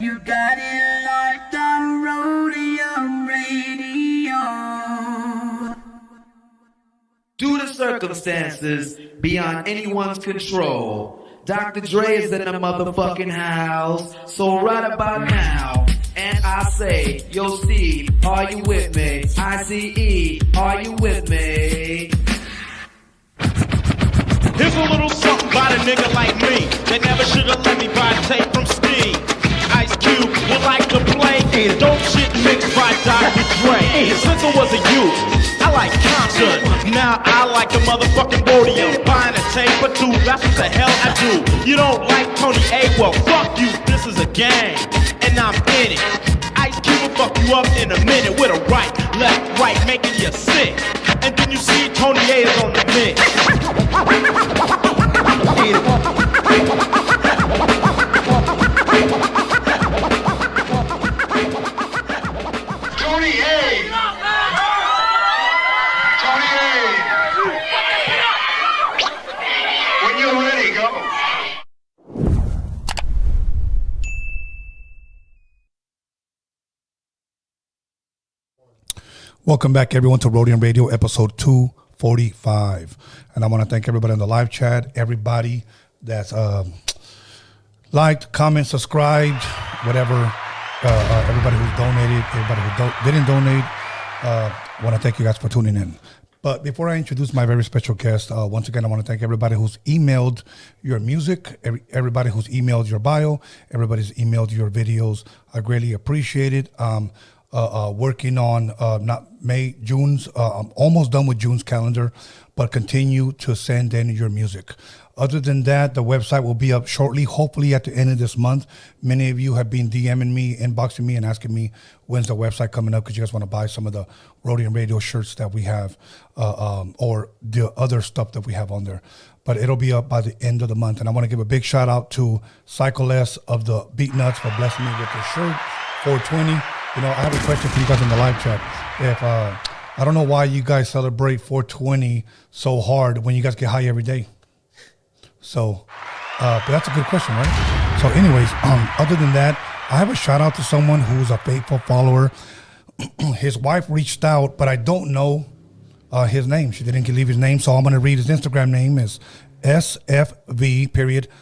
You got it locked on Roadium Radio. Due to circumstances beyond anyone's control, Dr. Dre is in the motherfucking house. So right about now, and I say, yo Steve, are you with me? ICE, are you with me? Here's a little something about a nigga like me that never should've let me buy a tape from Steve. Ice Cube would like to play dope shit mixed by Dr. Dre. Since I was a youth, I like COMPTON. Now I like the motherfucking Roadium. Buying a tape or two, that's what the hell I do. You don't like Tony A? Well, fuck you, this is a game, and I'm in it. Ice Cube will fuck you up in a minute with a right, left, right, making you sick. And then you see Tony A is on the mix. Tony A! Tony A! When you're ready, go. Welcome back, everyone, to Roadium Radio, episode 245. And I want to thank everybody in the live chat, everybody that's liked, comment, subscribed, whatever, everybody who's donated, everybody who didn't donate. I want to thank you guys for tuning in. But before I introduce my very special guest, once again, I want to thank everybody who's emailed your music, everybody who's emailed your bio, everybody's emailed your videos. I greatly appreciate it. Working on June's, I'm almost done with June's calendar, but continue to send in your music. Other than that, the website will be up shortly, hopefully at the end of this month. Many of you have been DMing me, inboxing me, and asking me when's the website coming up because you guys want to buy some of the Roadium Radio shirts that we have or the other stuff that we have on there. But it'll be up by the end of the month. And I want to give a big shout out to Cycle S of the Beat Nuts for blessing me with the shirt, 420. You know, I have a question for you guys in the live chat. If I don't know why you guys celebrate 420 so hard when you guys get high every day. So, but that's a good question, right? So anyways, other than that, I have a shout out to someone who's a faithful follower. His wife reached out, but I don't know his name. She didn't leave his name, so I'm going to read his Instagram name is SFV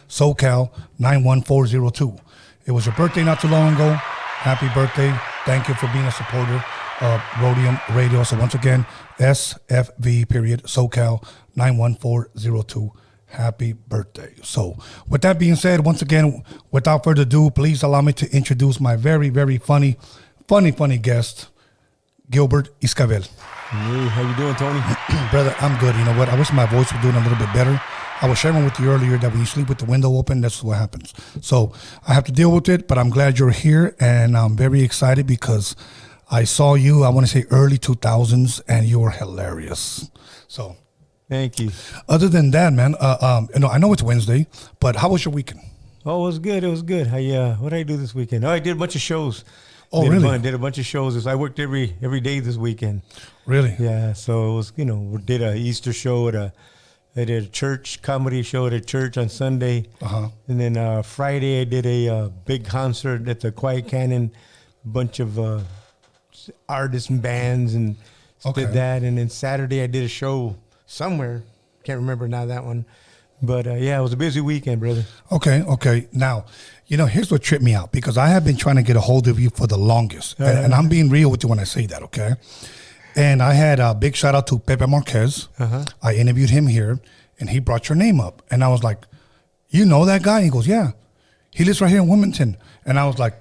SoCal 91402. It was your birthday not too long ago. Happy birthday. Thank you for being a supporter of Roadium Radio. So once again, SFV SoCal 91402. Happy birthday. So with that being said, once again, without further ado, please allow me to introduce my very, very funny guest, Gilbert Esquivel. Hey, how you doing, Tony? Brother, I'm good. You know what? I wish my voice was doing a little bit better. I was sharing with you earlier that when you sleep with the window open, that's what happens. So I have to deal with it, but I'm glad you're here, and I'm very excited because I saw you, I want to say early 2000s, and you were hilarious. So thank you. Other than that, man, you know, I know it's Wednesday, but how was your weekend? Oh, it was good. It was good. What did I do this weekend? Oh, I did a bunch of shows. Oh, really? Did a bunch of shows. I worked every day this weekend. Really? Yeah. So it was, you know, we did a Easter show I did a church comedy show at a church on Sunday. And then Friday I did a big concert at the Quiet Cannon, bunch of artists and bands, and did that. And then Saturday I did a show somewhere. Can't remember now that one. But yeah, it was a busy weekend, brother. Okay. Now, you know, here's what tripped me out, because I have been trying to get a hold of you for the longest. And I'm being real with you when I say that, okay? And I had a big shout out to Pepe Marquez. I interviewed him here, and he brought your name up. And I was like, you know that guy? He goes, yeah. He lives right here in Wilmington. And I was like,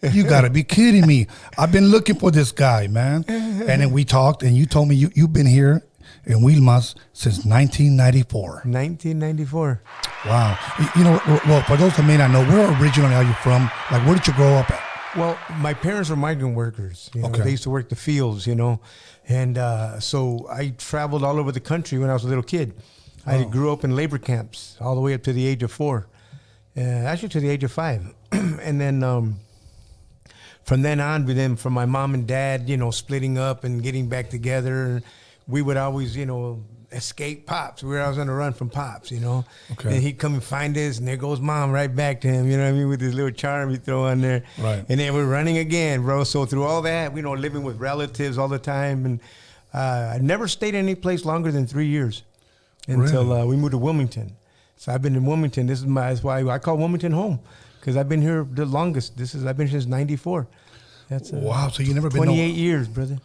you got to be kidding me. I've been looking for this guy, man. And then we talked, and you told me you've been here in Wilmas since 1994. 1994. Wow. You know, well, for those that may not know, where originally are you from? Like, where did you grow up at? Well, my parents were migrant workers. You know, they used to work the fields, you know. And so I traveled all over the country when I was a little kid. I grew up in labor camps all the way up to the age of 4. Actually, to the age of 5. And then from then on, from my mom and dad, you know, splitting up and getting back together, we would always, escape Pops. We were always on the run from Pops, Okay. And he'd come and find us, and there goes Mom right back to him, you know what I mean, with his little charm he throw on there. Right. And then we're running again, bro. So through all that, living with relatives all the time. And I never stayed in any place longer than 3 years until we moved to Wilmington. So I've been in Wilmington. That's why I call Wilmington home, because I've been here the longest. I've been here since '94. That's wow. So you never been 28 years, brother.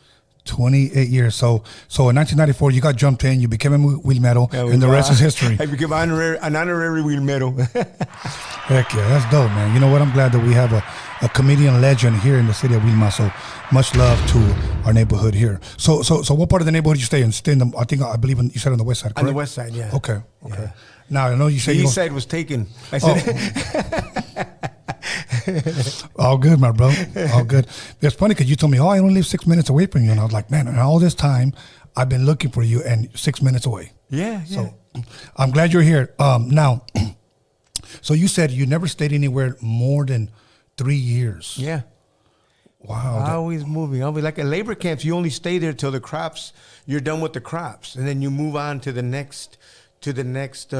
28 years. So in 1994, you got jumped in. You became a wheel medal, and the rest is history. I became an honorary wheel medal. Heck yeah, that's dope, man. You know what? I'm glad that we have a comedian legend here in the city of Wilma. So much love to our neighborhood here. So what part of the neighborhood you stay in? Stay in the, I believe you said on the west side, correct? On the west side, yeah. Okay. Yeah. Now I know you said the east side was taken. I said. All good, my bro. All good. It's funny because you told me, I only live 6 minutes away from you, and I was like, man, and all this time I've been looking for you, and 6 minutes away. Yeah. So I'm glad you're here. Now, so you said you never stayed anywhere more than 3 years. Yeah. Wow. Always moving. Always like at labor camps, you only stay there till the crops. You're done with the crops, and then you move on to the next. The next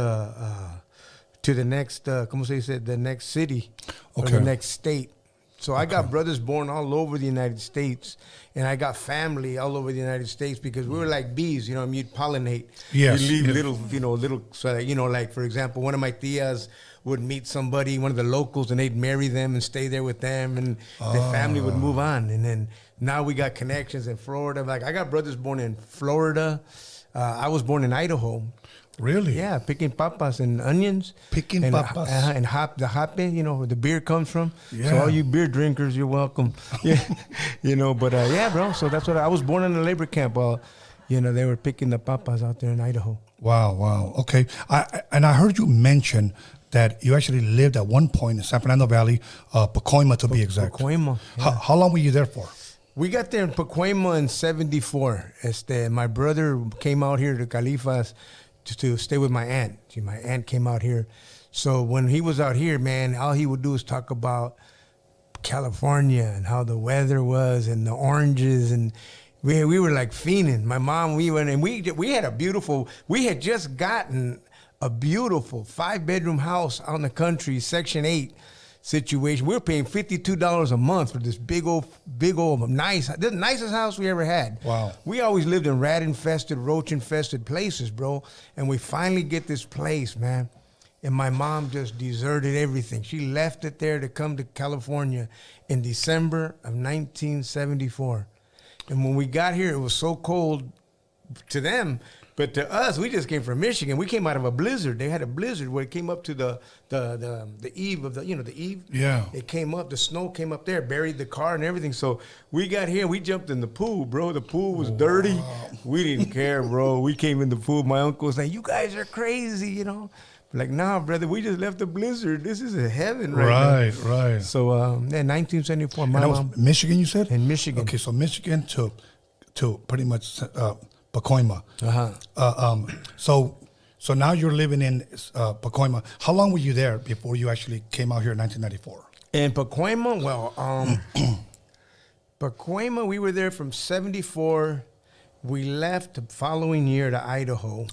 city or the next state. So I got brothers born all over the United States, and I got family all over the United States, because we were like bees, you'd pollinate. Yes. You leave little, so that, like, for example, one of my tias would meet somebody, one of the locals, and they'd marry them and stay there with them, and the family would move on. And then now we got connections in Florida. Like, I got brothers born in Florida. I was born in Idaho. Really? Yeah, picking papas and onions. Picking and, papas. And the hoppe, where the beer comes from. Yeah. So all you beer drinkers, you're welcome. Yeah, but yeah, bro. So that's what I was born in a labor camp. They were picking the papas out there in Idaho. Wow. Okay. I heard you mention that you actually lived at one point in San Fernando Valley, Pacoima to be exact. Pacoima. Yeah. How long were you there for? We got there in Pacoima in '74. My brother came out here to Califas to stay with my aunt. My aunt came out here. So when he was out here, man, all he would do is talk about California and how the weather was and the oranges, and we were like fiending. My mom, we went, and we had just gotten a beautiful 5-bedroom house out in the country, Section 8 situation. We were paying $52 a month for this big old the nicest house we ever had. Wow. We always lived in rat-infested, roach-infested places, bro. And we finally get this place, man. And my mom just deserted everything. She left it there to come to California in December of 1974. And when we got here, it was so cold to them. But to us, we just came from Michigan. We came out of a blizzard. They had a blizzard where it came up to the eave of the eave. Yeah. It came up, the snow came up there, buried the car and everything. So we got here, we jumped in the pool, bro. The pool was dirty. We didn't care, bro. We came in the pool. My uncle was like, you guys are crazy, Like, nah, brother, we just left the blizzard. This is a heaven right now. Right. So, 1974, my And that mom. was Michigan, you said? In Michigan. Okay, so Michigan to pretty much Pacoima. So now you're living in Pacoima. How long were you there before you actually came out here in 1994? In Pacoima, Pacoima, we were there from '74. We left the following year to Idaho.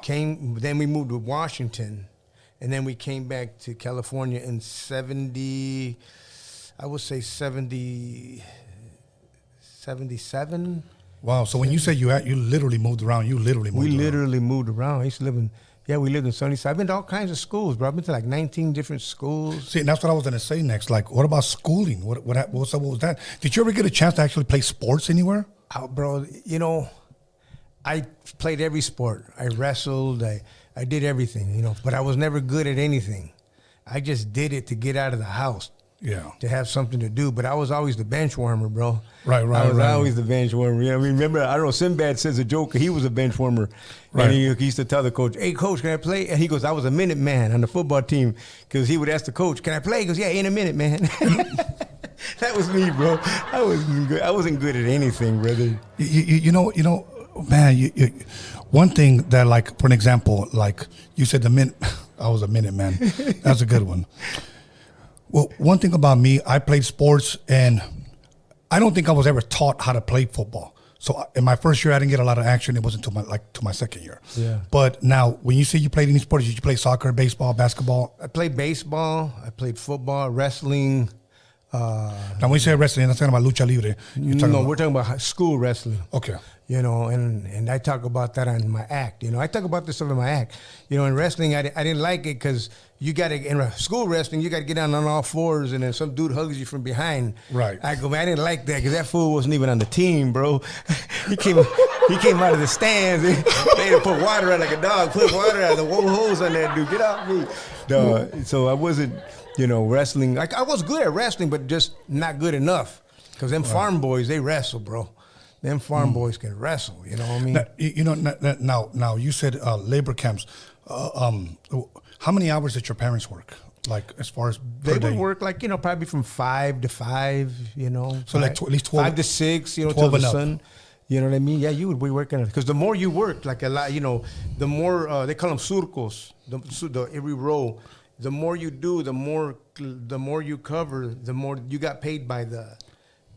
Then we moved to Washington, and then we came back to California in 77. Wow. So when you say you literally moved around, we literally moved around. I used to live in, we lived in Sunnyside. I've been to all kinds of schools, bro. I've been to like 19 different schools. See, and that's what I was going to say next. Like, what about schooling? What was that? Did you ever get a chance to actually play sports anywhere? Bro, I played every sport. I wrestled. I did everything, but I was never good at anything. I just did it to get out of the house. Yeah. To have something to do. But I was always the bench warmer, bro. Right. I was always the bench warmer. Remember, I don't know, Sinbad says a joke. He was a bench warmer. Right. And he used to tell the coach, hey, coach, can I play? And he goes, I was a minute man on the football team. Because he would ask the coach, can I play? He goes, yeah, in a minute, man. That was me, bro. I wasn't good at anything, brother. You know, man, one thing that, like, for an example, like you said, I was a minute man. That's a good one. Well, one thing about me, I played sports, and I don't think I was ever taught how to play football. So in my first year, I didn't get a lot of action. It wasn't until my second year. Yeah. But now, when you say you played any sports, did you play soccer, baseball, basketball? I played baseball. I played football, wrestling. Now, when you say wrestling, that's talking about lucha libre. We're talking about school wrestling. Okay. You know, and I talk about that in my act. You know, I talk about this stuff in my act. You know, in wrestling, I didn't like it because you got to, in school wrestling, you got to get down on all fours, and then some dude hugs you from behind. Right. I go, man, I didn't like that because that fool wasn't even on the team, bro. he came out of the stands. They had to put water out like a dog. Put water out. The whole hose on that dude. Get off me. So I wasn't, you know, wrestling. Like I was good at wrestling, but just not good enough. Because them farm boys, they wrestle, bro. Them farm boys can wrestle, you know what I mean? Now you said labor camps. How many hours did your parents work? Like as far as they per would day? work like, you know, probably from 5 to 5, you know. So like at least 12, 5 to 6, you know, 12 till the and up. sun. You know what I mean? Yeah, you would be working because the more you worked, like a lot, you know, the more they call them surcos, every row. The more you do, the more you cover, the more you got paid by the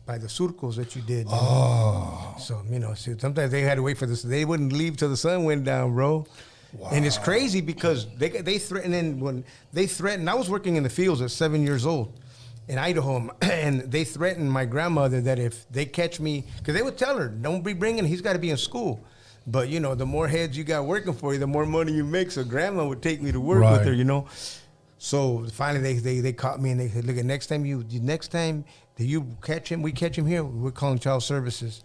surcos that you did. Oh. So, you know, sometimes they had to wait for this. They wouldn't leave till the sun went down, bro. Wow. And it's crazy because they threatened. And when they threatened, I was working in the fields at 7 years old in Idaho, and they threatened my grandmother that if they catch me, because they would tell her, don't be bringing, he's got to be in school. But, you know, the more heads you got working for you, the more money you make. So grandma would take me to work with her, you know. So finally they caught me and they said, look, next time you catch him, we catch him here, we're calling child services.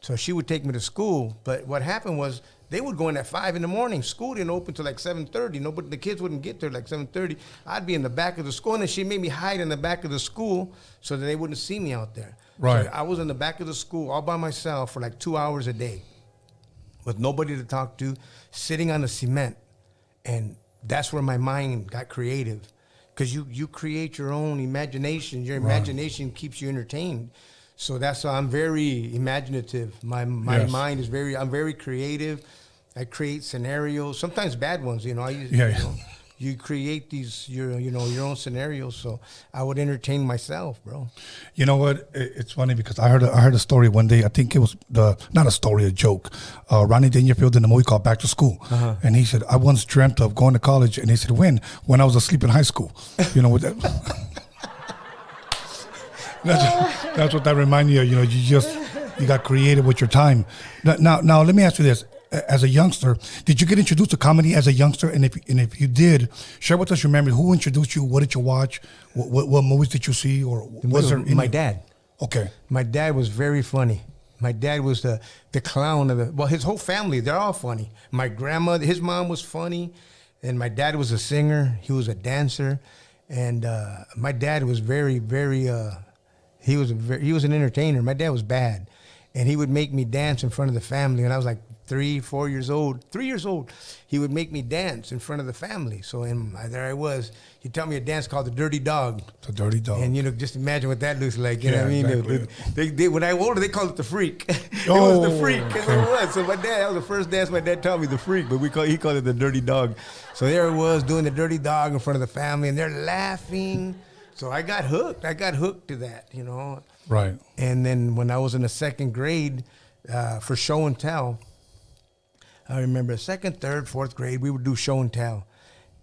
So she would take me to school. But what happened was they would go in at 5 in the morning. School didn't open till like 7:30. But the kids wouldn't get there like 7:30. I'd be in the back of the school, and then she made me hide in the back of the school so that they wouldn't see me out there. Right. So I was in the back of the school all by myself for like 2 hours a day with nobody to talk to, sitting on the cement. And that's where my mind got creative. Because you create your own imagination. Your imagination keeps you entertained. So that's why I'm very imaginative. My mind is I'm very creative. I create scenarios, sometimes bad ones, you know. You create these your own scenarios. So I would entertain myself, bro. You know what? It's funny because I heard a story one day. I think it was not a story, a joke. Ronnie Dangerfield in the movie called Back to School, and he said, "I once dreamt of going to college," and he said, "When I was asleep in high school." You know what? That's what that reminded you of. You know, you got creative with your time. Now let me ask you this. As a youngster, did you get introduced to comedy as a youngster? And if you did, share with us your memory. Who introduced you? What did you watch? What movies did you see? Or was there my dad? Okay. My dad was very funny. My dad was the clown of his whole family, they're all funny. My grandmother, his mom was funny, and my dad was a singer. He was a dancer, and my dad was very, very. He was an entertainer. My dad was bad, and he would make me dance in front of the family. And I was like 3 years old, he would make me dance in front of the family. So there I was. He'd tell me a dance called the Dirty Dog. The Dirty Dog. And, you know, just imagine what that looks like. You know what I mean? Exactly. They when I was older, they called it the Freak. It was the Freak. That's what it was. So that was the first dance my dad taught me, the Freak. But he called it the Dirty Dog. So there I was doing the Dirty Dog in front of the family, and they're laughing. So I got hooked. I got hooked to that, you know. Right. And then when I was in the second grade for show and tell, I remember second, third, fourth grade, we would do show and tell.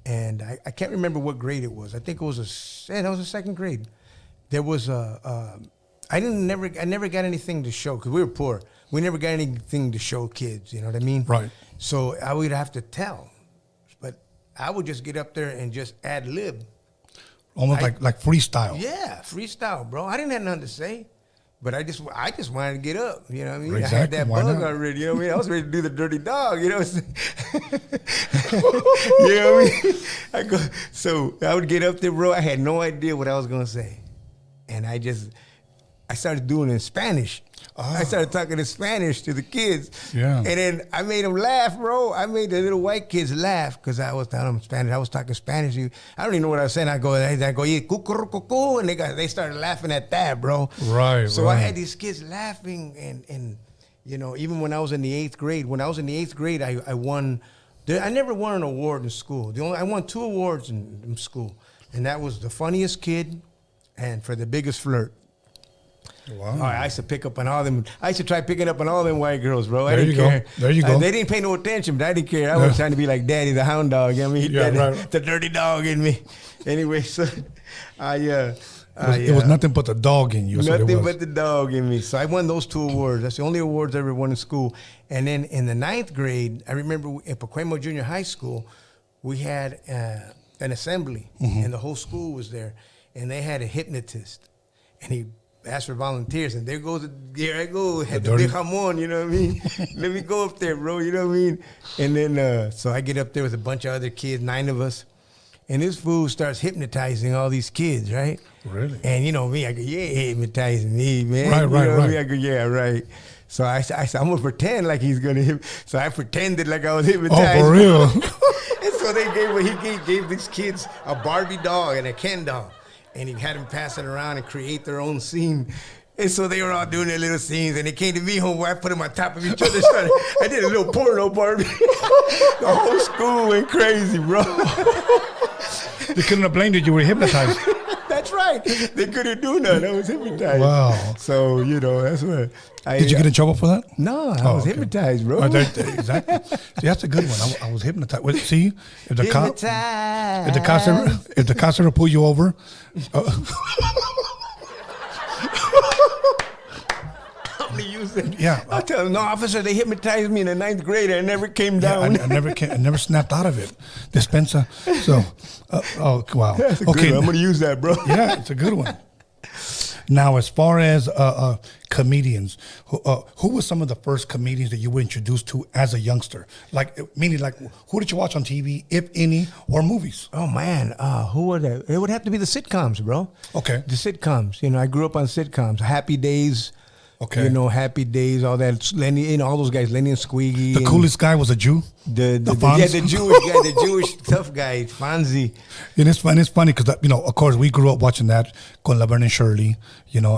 And I can't remember what grade it was. I think it was that was a second grade. There was I never got anything to show because we were poor. We never got anything to show kids, you know what I mean? Right. So I would have to tell. But I would just get up there and just ad lib. Almost like freestyle. Yeah, freestyle, bro. I didn't have nothing to say. But I just wanted to get up, you know what I mean? Exactly. I had that Why bug not? already, you know what I mean? I was ready to do the Dirty Dog, you know what I'm saying? You know what I mean? So I would get up there, bro. I had no idea what I was going to say. And I started doing it in Spanish. I started talking in Spanish to the kids. Yeah. And then I made them laugh, bro. I made the little white kids laugh because I was telling them Spanish. I was talking Spanish. I don't even know what I was saying. I go, yeah, cucurucucu, and they started laughing at that, bro. Right. So I had these kids laughing, and you know, even when I was in the 8th grade, I won. I never won an award in school. I won 2 awards in school, and that was the funniest kid and for the biggest flirt. Wow. Oh, I used to pick up on all them. I used to try picking up on all them white girls, bro. I There didn't you go. care. There you go. They didn't pay no attention, but I didn't care. I was trying to be like Daddy, the hound dog. You know what I mean? Yeah, Daddy, right. the dirty dog in me. Anyway, so It was nothing but the dog in you. That's what it nothing was. but the dog in me. So I won those 2 awards. That's the only awards I ever won in school. And then in the 9th grade, I remember at Pacoima Junior High School, we had an assembly, and the whole school was there. And they had a hypnotist. And he asked for volunteers. And here I go, had the big jamon, you know what I mean? Let me go up there, bro, you know what I mean? And then, so I get up there with a bunch of other kids, 9 of us. And this fool starts hypnotizing all these kids, right? Really? And you know me, I go, yeah, hypnotizing me, man. Right, you right, know right. Me? I go, yeah, right. So I said, I'm gonna pretend like he's gonna So I pretended like I was hypnotized. Oh, for real? And so he gave these kids a Barbie doll and a Ken doll. And he had them pass it around and create their own scene. And so they were all doing their little scenes, and they came to me home where I put them on top of each other. I did a little porno Barbie. The whole school went crazy, bro. They couldn't have blamed you. You were hypnotized. That's right. They couldn't do nothing. I was hypnotized. Wow. So, that's what Did you get in trouble for that? No, I was okay. hypnotized, bro. Exactly. See, that's a good one. I was hypnotized. Well, see, if the cops ever pull you over, I'm gonna use it. Yeah. I'll tell them, no, officer, they hypnotized me in the 9th grade. I never came down. I never snapped out of it. Dispensa. So, oh wow. That's a good one. I'm gonna use that, bro. Yeah, it's a good one. Now, as far as comedians, who were some of the first comedians that you were introduced to as a youngster? Meaning, who did you watch on TV, if any, or movies? Oh man, who would that? It would have to be the sitcoms, bro. Okay. The sitcoms. I grew up on sitcoms. Happy Days. Okay. Happy Days, all that. Lenny, all those guys, Lenny and Squiggy. The coolest guy was a Jew. The Fonz? Jewish guy, the Jewish tough guy, Fonzie. And it's funny because, of course, we grew up watching that con Laverne and Shirley,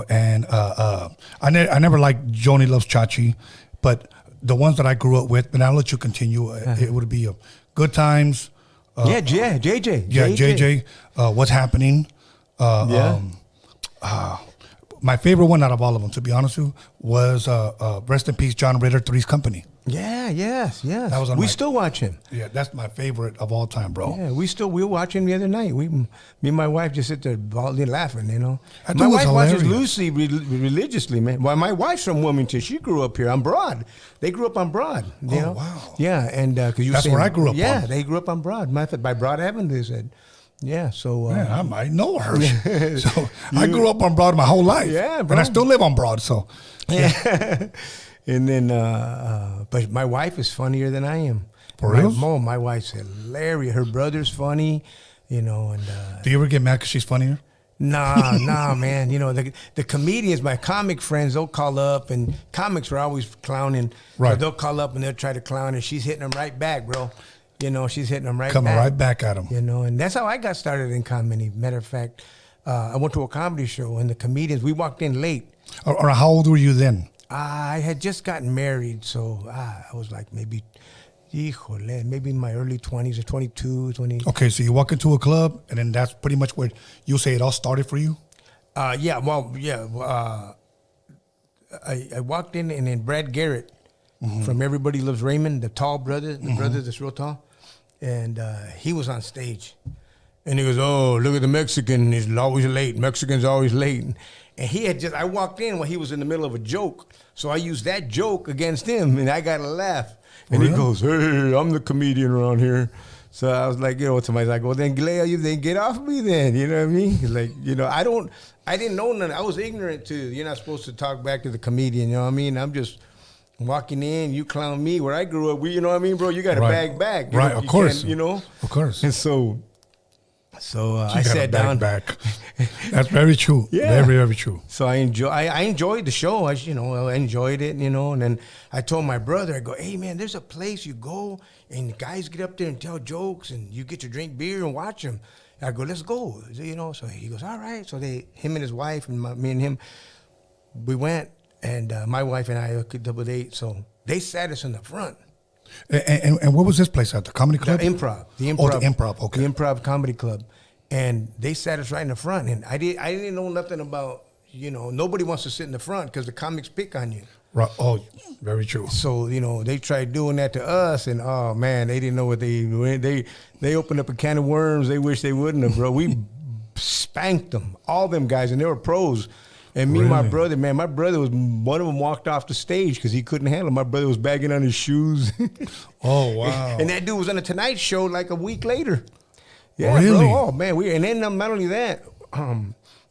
and I never liked Joni Loves Chachi, but the ones that I grew up with, and I'll let you continue, it would be Good Times. JJ. Yeah, JJ. What's Happening. My favorite one out of all of them, to be honest with you, was Rest in Peace, John Ritter, Three's Company. Yeah, yes. That was we still watch him. Yeah, that's my favorite of all time, bro. Yeah, we were watching the other night. Me and my wife just sit there baldly laughing, That My dude was wife watches hilarious. Lucy religiously, man. Well, my wife's from Wilmington. She grew up here on Broad. They grew up on Broad. You know? Wow. Yeah, and because That's where I grew up Yeah, on. they grew up on Broad. By Broad Avenue, they said. Yeah, so... I might know her. So I grew up on Broad my whole life. Yeah, bro. And I still live on Broad, so... Yeah. And then, but my wife is funnier than I am. For real? My wife's hilarious. Her brother's funny, and... Do you ever get mad because she's funnier? Nah, man. The comedians, my comic friends, they'll call up, and comics are always clowning. Right. So they'll call up and they'll try to clown, and she's hitting them right back, bro. She's hitting them Coming back. right back at them. And that's how I got started in comedy. Matter of fact, I went to a comedy show, and the comedians, we walked in late. Or how old were you then? I had just gotten married, so I was like maybe in my early 20s or 22, 20. Okay, so you walk into a club, and then that's pretty much where you say it all started for you? I walked in, and then Brad Garrett from Everybody Loves Raymond, the tall brother, the brother that's real tall, and he was on stage. And he goes, oh, look at the Mexican. He's always late. Mexican's always late. And he had I walked in when he was in the middle of a joke. So I used that joke against him, and I got a laugh. And he goes, hey, I'm the comedian around here. So I was like, somebody's like, well, then Galea, you then get off me then. You know what I mean? He's like, I didn't know nothing. I was ignorant to, you're not supposed to talk back to the comedian. You know what I mean? I'm just walking in, you clown me. Where I grew up, you know what I mean, bro? You got to bag back. Right, of course. Of course. And so I sat down. Back. That's very true. Yeah. Very, very true. So I enjoyed the show. I enjoyed it, and then I told my brother, I go, hey man, there's a place you go and the guys get up there and tell jokes and you get to drink beer and watch them. I go, let's go, So he goes, all right. So him and his wife and me and him, we went, and my wife and I could double date. So they sat us in the front. And what was this place at? The comedy club? The Improv. Oh, the Improv. Okay. The Improv Comedy Club, and they sat us right in the front. And I didn't know nothing about you know, nobody wants to sit in the front because the comics pick on you. Right. Oh, very true. So, you know, they tried doing that to us, and oh man, they didn't know what they opened up a can of worms. They wish they wouldn't have, bro. We spanked them, all them guys, and they were pros. And me and my brother, man, my brother was, one of them walked off the stage because he couldn't handle it. My brother was bagging on his shoes. Oh, wow. And that dude was on the Tonight Show like a week later. Yeah, really? bro. Oh, man. And then not only that,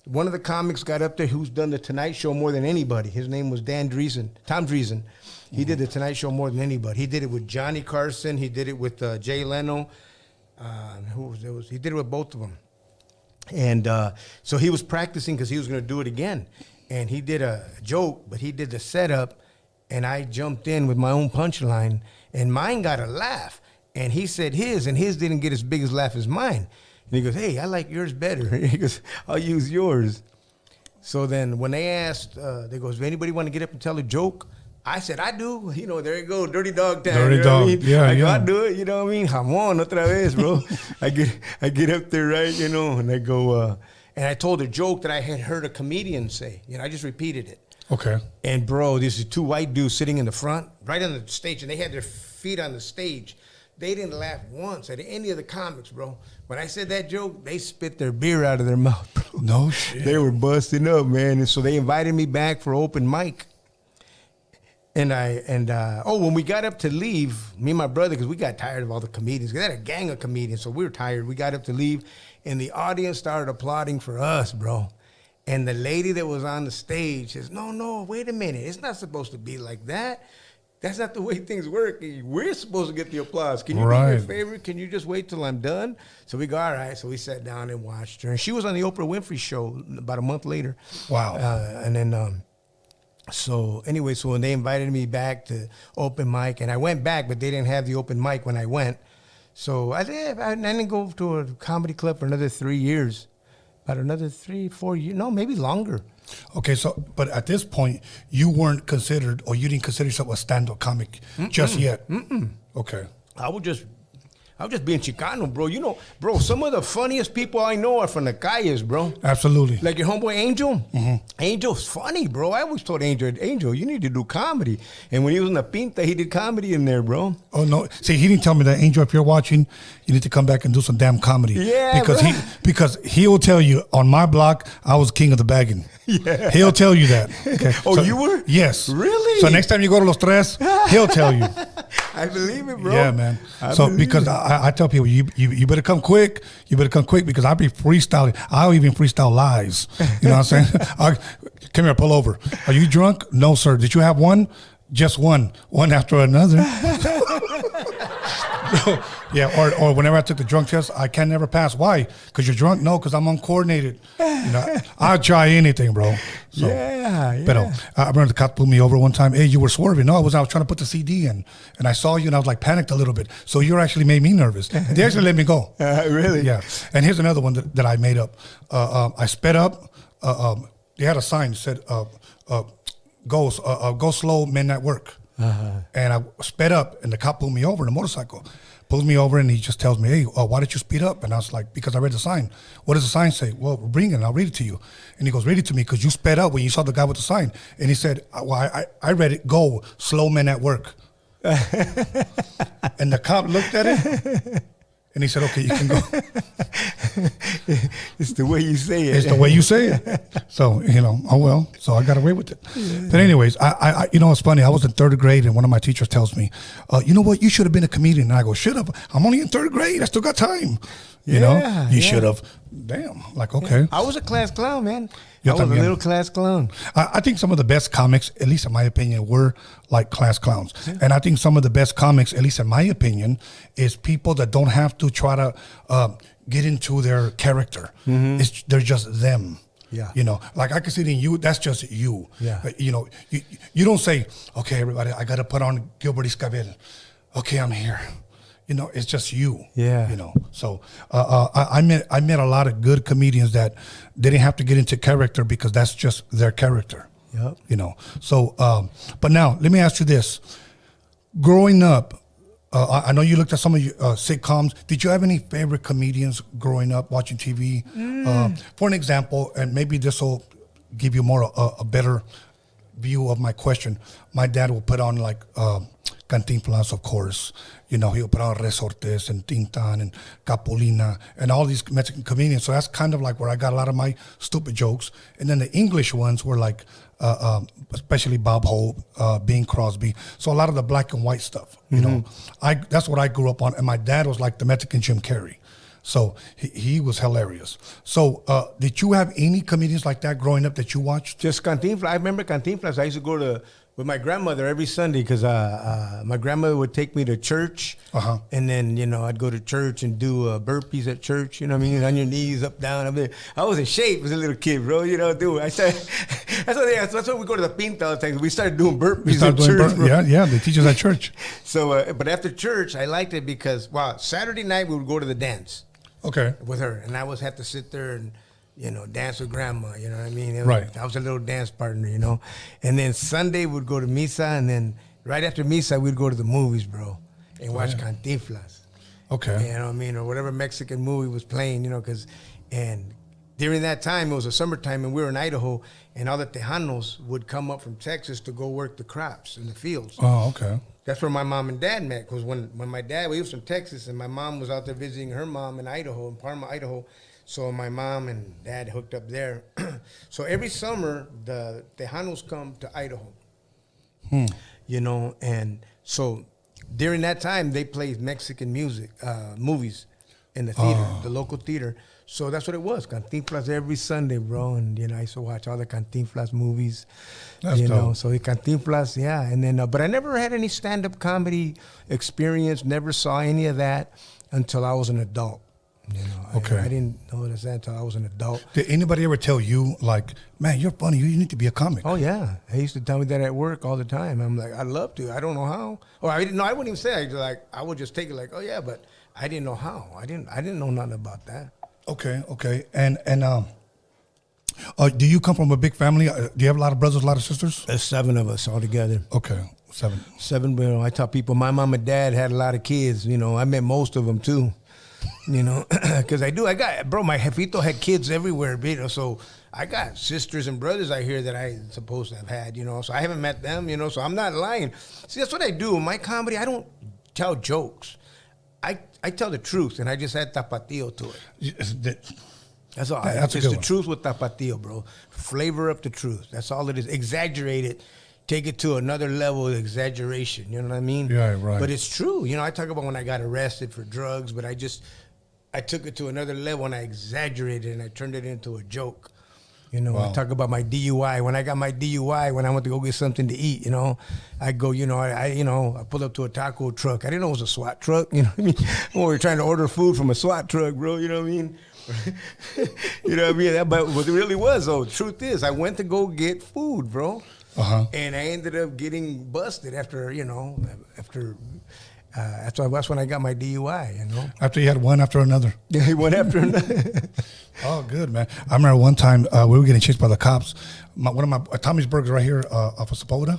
one of the comics got up there who's done the Tonight Show more than anybody. His name was Tom Dreesen. He did the Tonight Show more than anybody. He did it with Johnny Carson. He did it with Jay Leno. He did it with both of them. And so he was practicing because he was going to do it again. And he did a joke, but he did the setup, and I jumped in with my own punchline, and mine got a laugh. And he said his, and his didn't get as big a laugh as mine. And he goes, hey, I like yours better. He goes, I'll use yours. So then when they asked, they goes, does anybody want to get up and tell a joke? I said, I do. You know, there you go, dirty dog time. Dirty you know dog, what I mean? yeah, I go, yeah. I do it, you know what I mean? Jamón, otra vez, bro. I get up there, right, you know, and I go, and I told a joke that I had heard a comedian say. You know, I just repeated it. Okay. And, bro, this is two white dudes sitting in the front, right on the stage, and they had their feet on the stage. They didn't laugh once at any of the comics, bro. When I said that joke, they spit their beer out of their mouth, bro. No shit. They were busting up, man. And so they invited me back for open mic. And when we got up to leave, me and my brother, because we got tired of all the comedians. They had a gang of comedians, so we were tired. We got up to leave, and the audience started applauding for us, bro. And the lady that was on the stage says, no, wait a minute. It's not supposed to be like that. That's not the way things work. We're supposed to get the applause. Can you do me a favor? Can you just wait till I'm done? So we go, all right. So we sat down and watched her. And she was on the Oprah Winfrey Show about a month later. Wow. And then... So anyway, so when they invited me back to open mic, and I went back, but they didn't have the open mic when I went. So I didn't go to a comedy club for another 3 years. About another 3-4 years. No, maybe longer. Okay, so, but at this point, you weren't considered, or you didn't consider yourself a stand-up comic just yet? Okay. I was just being Chicano, bro. You know, bro, some of the funniest people I know are from the calles, bro. Absolutely. Like your homeboy Angel. Angel's funny, bro. I always told Angel, you need to do comedy. And when he was in the Pinta, he did comedy in there, bro. Oh, no. See, he didn't tell me that. Angel, if you're watching, you need to come back and do some damn comedy. Yeah, because he will tell you, on my block, I was king of the bagging. Yeah. He'll tell you that. Okay. Oh, you were? Yes. Really? So next time you go to Los Tres, he'll tell you. I believe it, bro. Yeah, man. Because I tell people, you better come quick. You better come quick because I'll be freestyling. I'll even freestyle lies. You know what I'm saying? Come here, pull over. Are you drunk? No, sir. Did you have one? Just one. One after another. Yeah, or whenever I took the drunk test, I can never pass. Why? Because you're drunk? No, because I'm uncoordinated. You know, I'll try anything, bro. So, yeah. But I remember the cop pulled me over one time. Hey, you were swerving. No, I was trying to put the CD in. And I saw you and I was like panicked a little bit. So you actually made me nervous. And they actually let me go. Really? Yeah. And here's another one that I made up. I sped up. They had a sign that said, go slow, men at work. And I sped up, and the cop pulled me over in a motorcycle. Pulls me over, and he just tells me, hey, why did you speed up? And I was like, because I read the sign. What does the sign say? Well, bring it, and I'll read it to you. And he goes, read it to me, because you sped up when you saw the guy with the sign. And he said, well, I read it, go, slow men at work. And the cop looked at it, and he said, okay, you can go. It's the way you say it. It's the way you say it. So, oh well. So I got away with it. Yeah. But anyways, I it's funny. I was in third grade, and one of my teachers tells me, you know what? You should have been a comedian. And I go, shut up. I'm only in third grade. I still got time. You should have. Damn. Like, okay. I was a class clown, man. I was a little class clown. I think some of the best comics, at least in my opinion, were like class clowns. Yeah. And I think some of the best comics, at least in my opinion, is people that don't have to try to get into their character. They're just them. Yeah. Like I can see it in you, that's just you. Yeah. You don't say, okay, everybody, I got to put on Gilbert Esquivel. Okay, I'm here. It's just you. Yeah. So I met a lot of good comedians that they didn't have to get into character because that's just their character. Yep. So, but now let me ask you this: growing up, I know you looked at some of your sitcoms. Did you have any favorite comedians growing up watching TV? For an example, and maybe this will give you more a better view of my question, my dad will put on like Cantinflas, of course. You know, he'll put on Resortes and Tintan and Capulina and all these Mexican comedians. So that's kind of like where I got a lot of my stupid jokes. And then the English ones were like, especially Bob Hope, Bing Crosby. So a lot of the black and white stuff, you know, that's what I grew up on. And my dad was like the Mexican Jim Carrey. So he was hilarious. So did you have any comedians like that growing up that you watched? Just Cantinflas. I remember Cantinflas. I used to go with my grandmother every Sunday because my grandmother would take me to church. And then, you know, I'd go to church and do burpees at church. You know what I mean? On your knees, up, down. I mean, I was in shape as a little kid, bro. You know, dude. That's why we go to the Pinta all the time. We started doing burpees at church, bro. Yeah, they teach us at church. So, but after church, I liked it because, Saturday night we would go to the dance. Okay. With her. And I always have to sit there and, you know, dance with grandma, you know what I mean? Right. I was a little dance partner, you know? And then Sunday we'd go to Misa, and then right after Misa we'd go to the movies, bro, and watch Cantinflas. Okay. You know what I mean? Or whatever Mexican movie was playing, you know, and during that time, it was a summertime, and we were in Idaho, and all the Tejanos would come up from Texas to go work the crops in the fields. Oh, okay. That's where my mom and dad met, because when my dad, he was from Texas, and my mom was out there visiting her mom in Idaho, in Parma, Idaho. So my mom and dad hooked up there. So every summer, the Tejanos come to Idaho. You know, and so during that time, they played Mexican music, movies in the theater, the local theater. So that's what it was, Cantinflas every Sunday, bro. And, you know, I used to watch all the Cantinflas movies. That's you dope. know, so the Cantinflas, yeah. And then, but I never had any stand-up comedy experience, never saw any of that until I was an adult. You know, Okay. I didn't notice that until I was an adult. Did anybody ever tell you, like, man, you're funny, you need to be a comic? Oh yeah, they used to tell me that at work all the time. I'm like, I'd love to. I don't know how. Or I didn't know. I wouldn't even say it. Like, I would just take it like, oh yeah, but I didn't know how. I didn't know nothing about that. Okay. And do you come from a big family? Do you have a lot of brothers, a lot of sisters? There's 7 of us all together. Okay, 7. 7. You know, I tell people my mom and dad had a lot of kids. You know, I met most of them too. You know, because I got, bro, my jefito had kids everywhere, you know, so I got sisters and brothers out here that I supposed to have had, you know, so I haven't met them, you know, so I'm not lying. See, that's what I do. In my comedy, I don't tell jokes. I tell the truth, and I just add tapatio to it. That's all. That's it's the truth with tapatio, bro. Flavor up the truth. That's all it is. Exaggerate it. Take it to another level of exaggeration. You know what I mean? Yeah, right. But it's true. You know, I talk about when I got arrested for drugs, but I took it to another level and I exaggerated and I turned it into a joke. You know, Wow. I talk about my DUI. When I got my DUI, when I went to go get something to eat, you know, I go, you know, I pulled up to a taco truck. I didn't know it was a SWAT truck. You know what I mean? When we were trying to order food from a SWAT truck, bro. You know what I mean? You know what I mean? But what it really was, though, the truth is, I went to go get food, bro. And I ended up getting busted after that's when I got my DUI, you know. After you had one after another. Yeah, one after another. Oh, good, man. I remember one time we were getting chased by the cops. One of my Tommy's Burgers right here off of Sepulveda.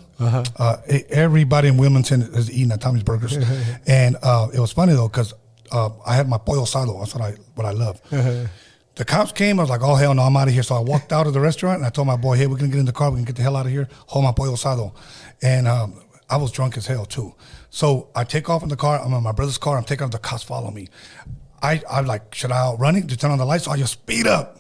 Everybody in Wilmington is eating at Tommy's Burgers. And it was funny, though, because I had my pollo asado. That's what I love. The cops came. I was like, oh, hell no, I'm out of here. So I walked out of the restaurant, and I told my boy, hey, we're going to get in the car. We can get the hell out of here. Hold my pollo asado. And I was drunk as hell, too. So I take off in the car. I'm in my brother's car. I'm taking off. The cops follow me. I'm like, should I outrun it to turn on the lights? So I just speed up.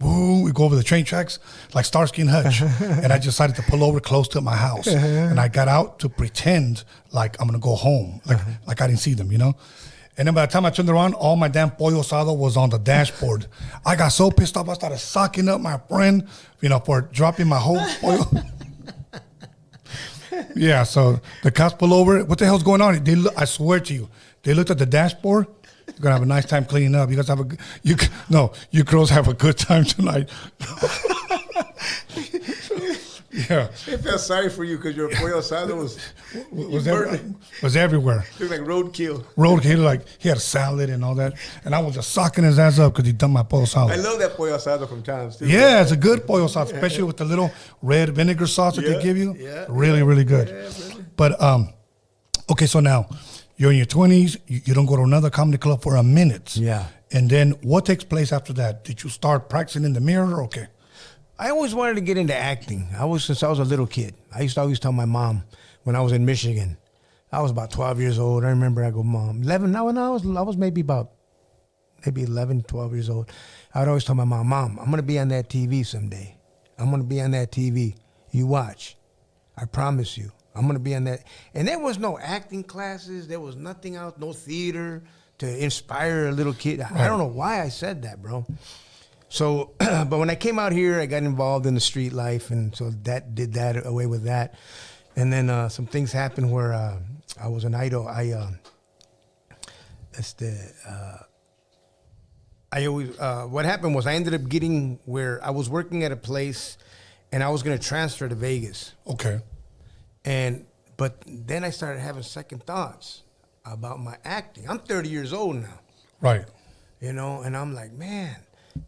Woo, we go over the train tracks like Starsky and Hutch. And I decided to pull over close to my house. And I got out to pretend like I'm going to go home, like I didn't see them, you know? And then by the time I turned around, all my damn pollo asado was on the dashboard. I got so pissed off, I started sucking up my friend, you know, for dropping my whole pollo. Yeah, so the cops pull over. What the hell's going on? I swear to you, they looked at the dashboard. You're gonna have a nice time cleaning up. You guys have you girls have a good time tonight. Yeah, I felt sorry for you because your pollo asado was everywhere. It was like roadkill. Roadkill, like he had a salad and all that, and I was just sucking his ass up because he done my pollo salad. I love that pollo asado from Tom's too. Yeah, it's a good pollo sauce, especially with the little red vinegar sauce that they give you. Yeah, really, really good. Yeah, but okay, so now you're in your 20s. You don't go to another comedy club for a minute. Yeah. And then what takes place after that? Did you start practicing in the mirror? Okay. I always wanted to get into acting. Since I was a little kid. I used to always tell my mom when I was in Michigan. I was about 12 years old. I remember I go, Mom, 11. Now when I was maybe 11, 12 years old. I would always tell my mom, I'm going to be on that TV someday. I'm going to be on that TV. You watch. I promise you. I'm going to be on that. And there was no acting classes. There was nothing else, no theater to inspire a little kid. I don't know why I said that, bro. So, but when I came out here, I got involved in the street life, and so that did that away with that. And then some things happened where I was an idol. What happened was I ended up getting where I was working at a place, and I was going to transfer to Vegas. Okay. But then I started having second thoughts about my acting. I'm 30 years old now. Right. You know, and I'm like, man,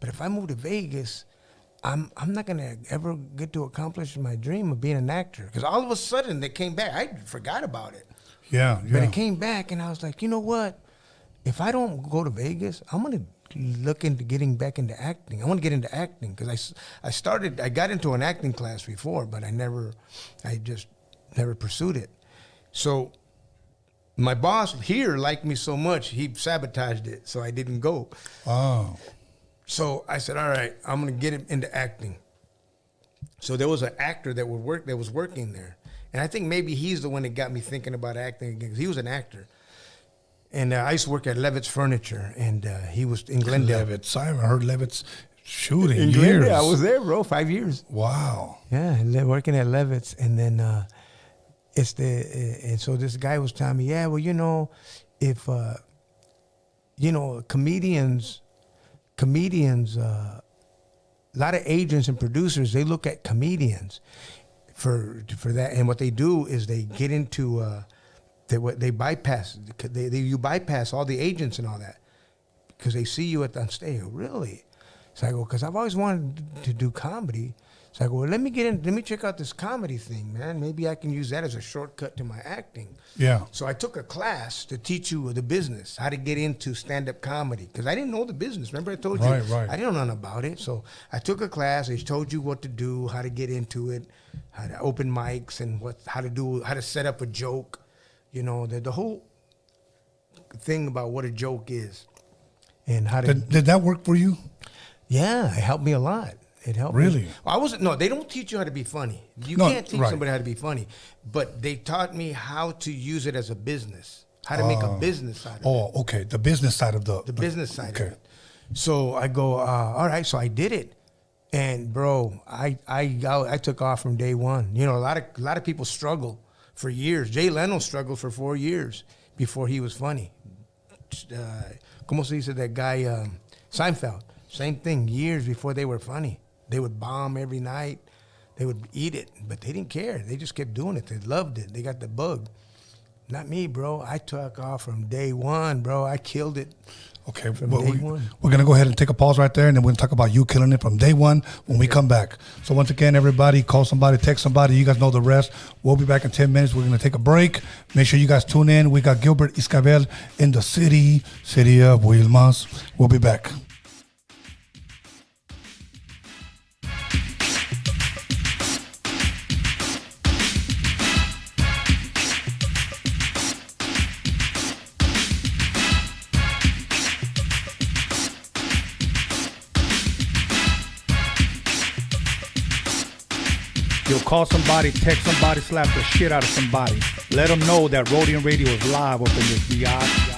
but if I move to Vegas, I'm not going to ever get to accomplish my dream of being an actor. Because all of a sudden, they came back. I forgot about it. Yeah. But it came back, and I was like, you know what? If I don't go to Vegas, I'm going to look into getting back into acting. I want to get into acting because I got into an acting class before, but I just never pursued it. So my boss here liked me so much, he sabotaged it, so I didn't go. Oh. So I said, all right, I'm going to get into acting. So there was an actor that was working there. And I think maybe he's the one that got me thinking about acting again, because he was an actor. And I used to work at Levitt's Furniture, and he was in Glendale. Levitt's. I haven't heard Levitt's shooting in years. Glendale. I was there, bro, 5 years. Wow. Yeah, and then working at Levitt's, and then and so this guy was telling me, yeah, well, you know, if comedians, a lot of agents and producers, they look at comedians for that, and what they do is they get into you bypass all the agents and all that because they see you on stage. Really? So I go, because I've always wanted to do comedy. So I go, well, let me check out this comedy thing, man. Maybe I can use that as a shortcut to my acting. Yeah. So I took a class to teach you the business, how to get into stand-up comedy, because I didn't know the business. Remember I told you? Right. I didn't know nothing about it. So I took a class. They told you what to do, how to get into it, how to open mics, and how to set up a joke. You know, the whole thing about what a joke is and how to... Did that work for you? Yeah, it helped me a lot. It helped really? me. They don't teach you how to be funny. You can't teach somebody how to be funny. But they taught me how to use it as a business, how to make a business out of it. Oh, okay. The business side of the business side of it. So I go, all right, so I did it. And bro, I took off from day one. You know, a lot of people struggle for years. Jay Leno struggled for 4 years before he was funny. Como se dice that guy, Seinfeld? Same thing, years before they were funny. They would bomb every night. They would eat it, but they didn't care. They just kept doing it. They loved it. They got the bug. Not me, bro. I took off from day one, bro. I killed it. Okay, from day one. We're going to go ahead and take a pause right there, and then we're going to talk about you killing it from day one when we come back. So once again, everybody, call somebody, text somebody. You guys know the rest. We'll be back in 10 minutes. We're going to take a break. Make sure you guys tune in. We got Gilbert Esquivel in the city of Wilmas. We'll be back. You'll call somebody, text somebody, slap the shit out of somebody. Let them know that Roadium Radio is live up in this biatch.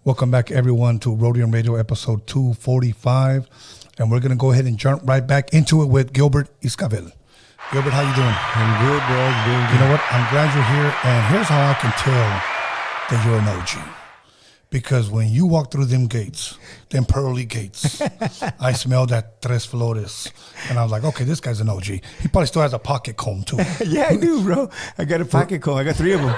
Welcome back, everyone, to Roadium Radio episode 245. And we're going to go ahead and jump right back into it with Gilbert Esquivel. Gilbert, how you doing? I'm good, bro. You know what? I'm glad you're here. And here's how I can tell that you're an OG. Because when you walk through them gates, them pearly gates, I smelled that Tres Flores. And I was like, okay, this guy's an OG. He probably still has a pocket comb, too. Yeah, I do, bro. I got a pocket comb. I got 3 of them.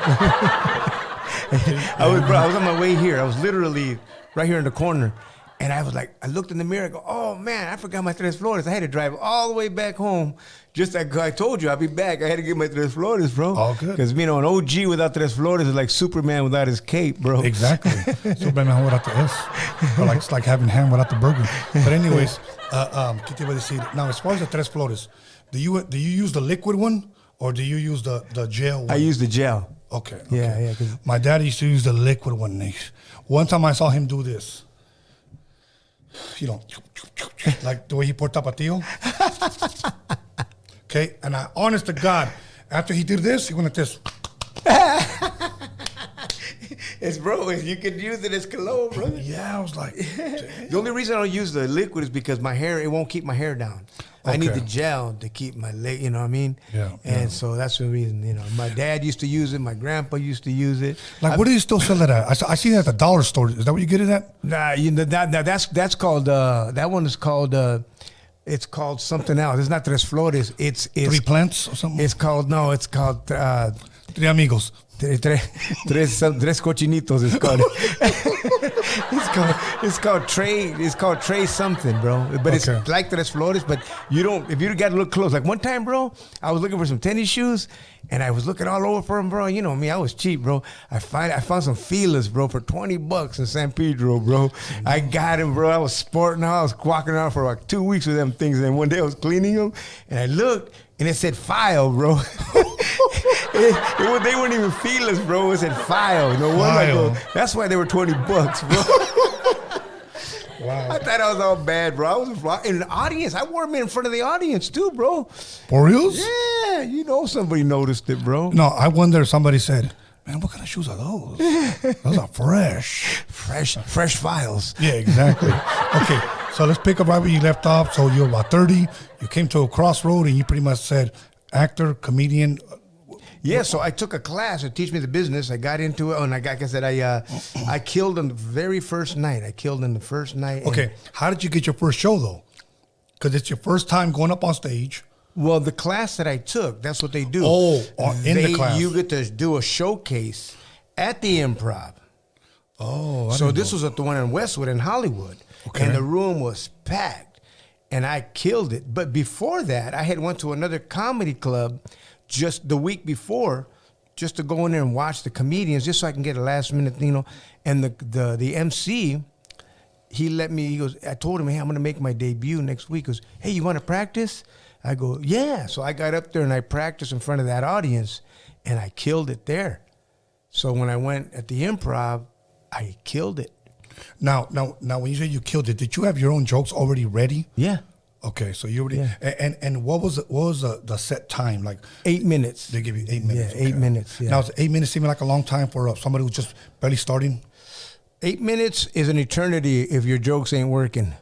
I was on my way here. I was literally right here in the corner. And I was like, I looked in the mirror and go, oh, man, I forgot my Tres Flores. I had to drive all the way back home. Just like I told you, I'll be back. I had to get my Tres Flores, bro. All good. Because, an OG without Tres Flores is like Superman without his cape, bro. Exactly. Superman without the S. Or like, it's like having ham without the burger. But anyways, now as far as the Tres Flores, do you use the liquid one or do you use the gel one? I use the gel. Okay. Yeah. My dad used to use the liquid one. One time I saw him do this. Like the way he poured tapatio. Okay, and honest to God, after he did this, he went like this. You could use it as cologne, bro. Yeah, I was like, the only reason I don't use the liquid is because it won't keep my hair down. Okay. I need the gel to keep my leg, you know what I mean? Yeah. And so that's the reason, my dad used to use it, my grandpa used to use it. Like, what do you still sell it at? I see that at the dollar store. Is that what you get it at? Nah, that's called, that one is called, it's called something else. It's not Tres Flores. It's 3 plants or something? It's called 3 amigos. Tres cochinitos. It's called. it's called Trey. It's called Trey something, bro. But it's like Tres Flores. But you don't. If you got to look close. Like one time, bro, I was looking for some tennis shoes, and I was looking all over for them, bro. You know me, I was cheap, bro. I found some feelers, bro, for $20 in San Pedro, bro. I got them, bro. I was sporting them. I was walking around for like 2 weeks with them things, and one day I was cleaning them, and I looked, and it said file, bro. They weren't even feelers, bro. It said file. No wonder. That's why they were $20, bro. Wow. I thought I was all bad, bro. I was in the audience. I wore them in front of the audience too, bro. For reals? Yeah, somebody noticed it, bro. No, I wonder if somebody said, man, what kind of shoes are those? Those are fresh. Fresh files. Yeah, exactly. Okay, so let's pick up right where you left off. So you're about 30. You came to a crossroad and you pretty much said, actor, comedian. Yeah, so I took a class to teach me the business. I got into it, and like I said, I killed on the very first night. Okay, how did you get your first show, though? Because it's your first time going up on stage. Well, the class that I took, that's what they do. The class. You get to do a showcase at the Improv. Oh, so this was at the one in Westwood in Hollywood. Okay. And the room was packed, and I killed it. But before that, I had went to another comedy club just the week before, just to go in there and watch the comedians, just so I can get a last minute, And the MC, he goes, I told him, hey, I'm going to make my debut next week. He goes, hey, you want to practice? I go, yeah. So I got up there and I practiced in front of that audience, and I killed it there. So when I went at the Improv, I killed it. Now, when you say you killed it, did you have your own jokes already ready? Yeah. Okay, so you already and what was the set time like? 8 minutes. They give you 8 minutes. Yeah, 8 minutes. Yeah. Now, is 8 minutes seeming like a long time for somebody who's just barely starting? 8 minutes is an eternity if your jokes ain't working.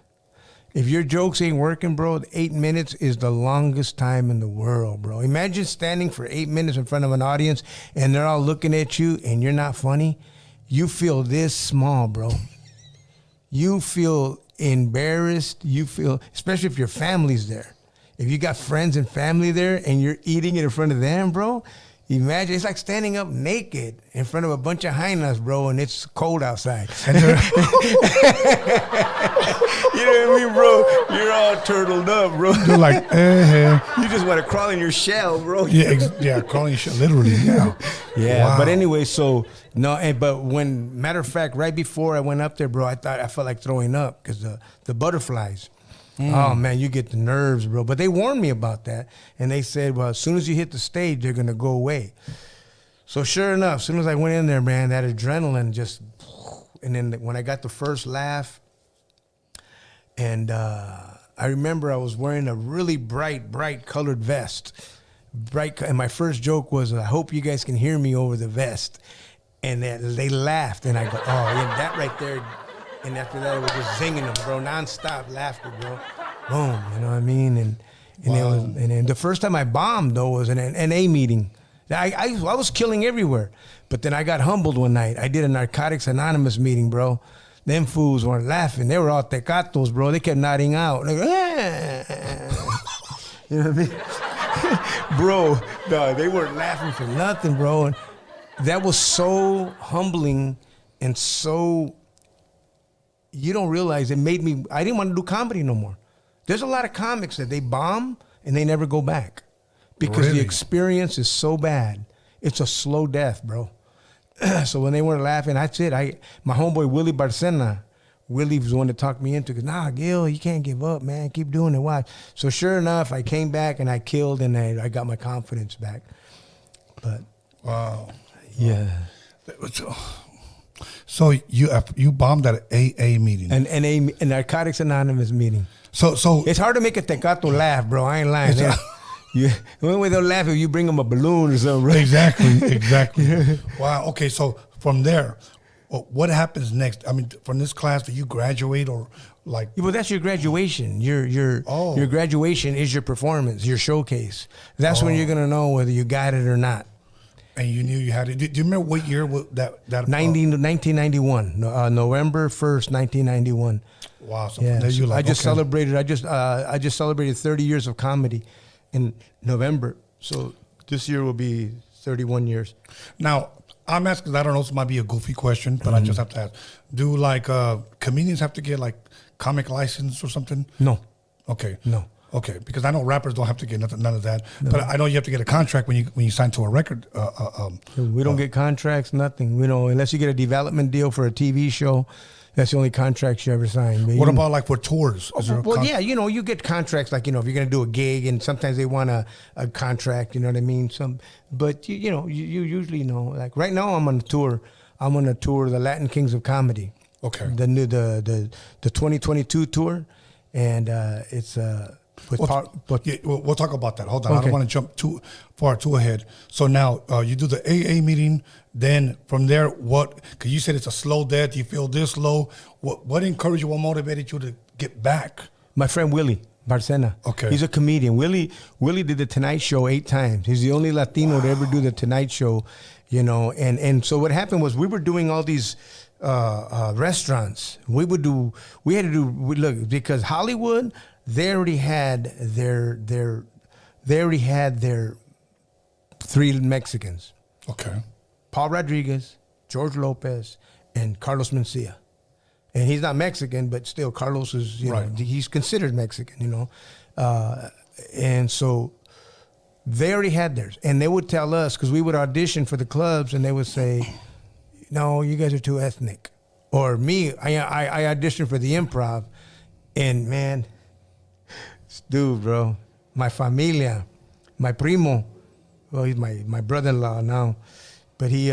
If your jokes ain't working, bro, 8 minutes is the longest time in the world, bro. Imagine standing for 8 minutes in front of an audience and they're all looking at you and you're not funny. You feel this small, bro. You feel embarrassed. You feel, especially if your family's there. If you got friends and family there and you're eating it in front of them, bro, imagine, it's like standing up naked in front of a bunch of hyenas, bro, and it's cold outside. You know what I mean, bro? You're all turtled up, bro. You're like, You just want to crawl in your shell, bro. Yeah, crawling your shell, literally, yeah. Yeah, Wow. but anyway, so, but when, matter of fact, right before I went up there, bro, I felt like throwing up because the butterflies. Oh, man, you get the nerves, bro. But they warned me about that. And they said, well, as soon as you hit the stage, they're going to go away. So sure enough, as soon as I went in there, man, that adrenaline just, and then when I got the first laugh, and I remember I was wearing a really bright colored vest. And my first joke was, I hope you guys can hear me over the vest. And they laughed, and I go, oh, yeah, that right there. And after that, it was just zinging them, bro, nonstop laughter, bro. Boom, you know what I mean? And then the first time I bombed, though, was an NA meeting. I was killing everywhere. But then I got humbled one night. I did a Narcotics Anonymous meeting, bro. Them fools weren't laughing. They were all tecatos, bro. They kept nodding out. Like, you know what I mean? Bro, no, they weren't laughing for nothing, bro. And that was so humbling and so, you don't realize it made me, I didn't want to do comedy no more. There's a lot of comics that they bomb and they never go back because the experience is so bad. It's a slow death, bro. So when they weren't laughing, that's it. My homeboy Willie Barcena, Willie was the one that talked me into it. Nah, Gil, you can't give up, man. Keep doing it. Why? So sure enough, I came back and I killed and I got my confidence back. But wow. Yeah. So you bombed at an AA meeting. A Narcotics Anonymous meeting. So it's hard to make a tecato laugh, bro. I ain't lying. The only way they'll laugh if you bring them a balloon or something, right? Exactly. Wow. Okay. So from there, what happens next? I mean, from this class, do you graduate or like? Yeah, well, that's your graduation. Your graduation is your performance, your showcase. That's when you're gonna know whether you got it or not. And you knew you had it. Do you remember what year that? 1991, November 1st, 1991. Wow. So yeah. you like, I just celebrated 30 years of comedy in November. So this year will be 31 years. Now, I'm asking, I don't know, this might be a goofy question, but I just have to ask. Do like comedians have to get like comic license or something? No. Okay. No. Okay, because I know rappers don't have to get none of that, but I know you have to get a contract when you sign to a record. We don't get contracts, nothing. We don't, unless you get a development deal for a TV show. That's the only contracts you ever sign. What about like for tours? Yeah, you get contracts like, if you're going to do a gig and sometimes they want a contract, you know what I mean? But you usually know, like right now I'm on a tour. I'm on a tour, the Latin Kings of Comedy. Okay. The 2022 tour, and it's we'll talk about that. Hold on, okay. I don't want to jump too far too ahead. So now you do the AA meeting. Then from there, because you said it's a slow death, you feel this low. What encouraged you, what motivated you to get back? My friend Willie Barcena. Okay. He's a comedian. Willie did the Tonight Show 8 times. He's the only Latino to ever do the Tonight Show, and so what happened was we were doing all these restaurants. We had to do because Hollywood, they already had their 3 Mexicans. Okay. Paul Rodriguez, George Lopez, and Carlos Mencia. And he's not Mexican, but still Carlos is, he's considered Mexican, and so they already had theirs. And they would tell us, because we would audition for the clubs, and they would say, no, you guys are too ethnic. Or me, I auditioned for the Improv, and man, dude, bro, my familia, my primo, well, he's my brother-in-law now, but he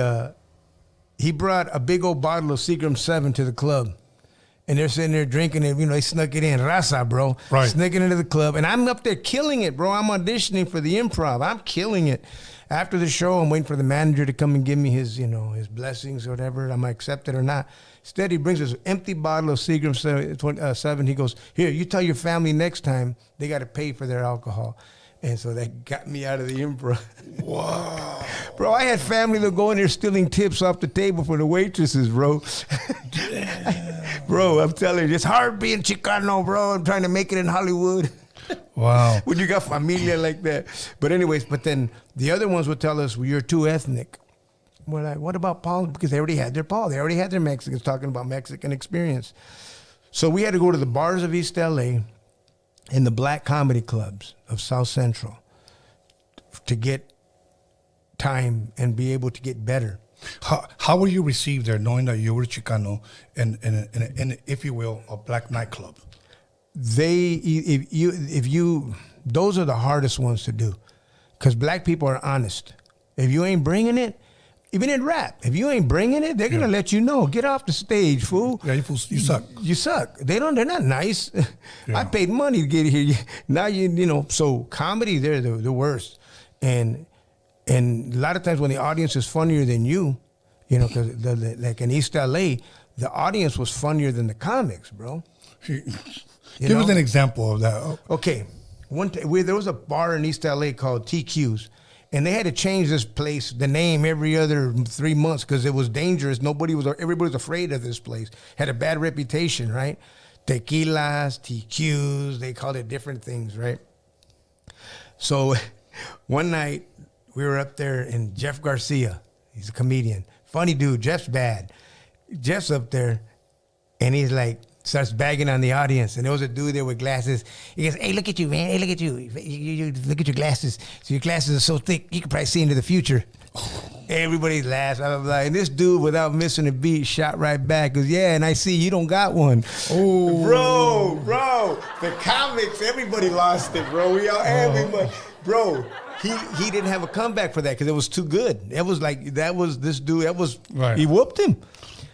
brought a big old bottle of Seagram 7 to the club. And they're sitting there drinking it, they snuck it in. Raza, bro. Right. Snuck it into the club. And I'm up there killing it, bro. I'm auditioning for the Improv. I'm killing it. After the show, I'm waiting for the manager to come and give me his, his blessings or whatever. Am I accepted or not? Instead, he brings this empty bottle of Seagram 7. He goes, here, you tell your family next time they got to pay for their alcohol. And so that got me out of the Improv. Wow. Bro, I had family that go in there stealing tips off the table for the waitresses, bro. Bro, I'm telling you, it's hard being Chicano, bro. I'm trying to make it in Hollywood. Wow. When you got familia like that. But anyways, then the other ones would tell us, well, you're too ethnic. We're like, what about Paul? Because they already had their Paul. They already had their Mexicans talking about Mexican experience. So we had to go to the bars of East LA and the black comedy clubs of South Central to get time and be able to get better. How were you received there, knowing that you were Chicano and if you will, a black nightclub? Those are the hardest ones to do, because black people are honest. If you ain't bringing it, even in rap, if you ain't bringing it, they're gonna let you know. Get off the stage, fool. Yeah, you suck. You suck. They're not nice. Yeah. I paid money to get here. Now so comedy, they're the worst. And a lot of times when the audience is funnier than you You know, because like in East LA, the audience was funnier than the comics, bro. Give us an example of that. Okay, there was a bar in East LA called TQ's, and they had to change this place, the name, every other 3 months because it was dangerous. Everybody was afraid of this place. Had a bad reputation, right? Tequilas, TQ's, they called it different things, right? So one night we were up there, and Jeff Garcia, he's a comedian, funny dude. Jeff's bad. Jeff's up there, and he's like, starts bagging on the audience, and there was a dude there with glasses. He goes, "Hey, look at you, man! Hey, look at you! You look at your glasses. So your glasses are so thick, you can probably see into the future." Everybody laughs, blah, blah, blah. And this dude, without missing a beat, shot right back. Goes, "Yeah, and I see you don't got one." Oh, bro, the comics, everybody lost it, bro. Everybody, bro. He didn't have a comeback for that because it was too good. It was like this dude. Right. He whooped him.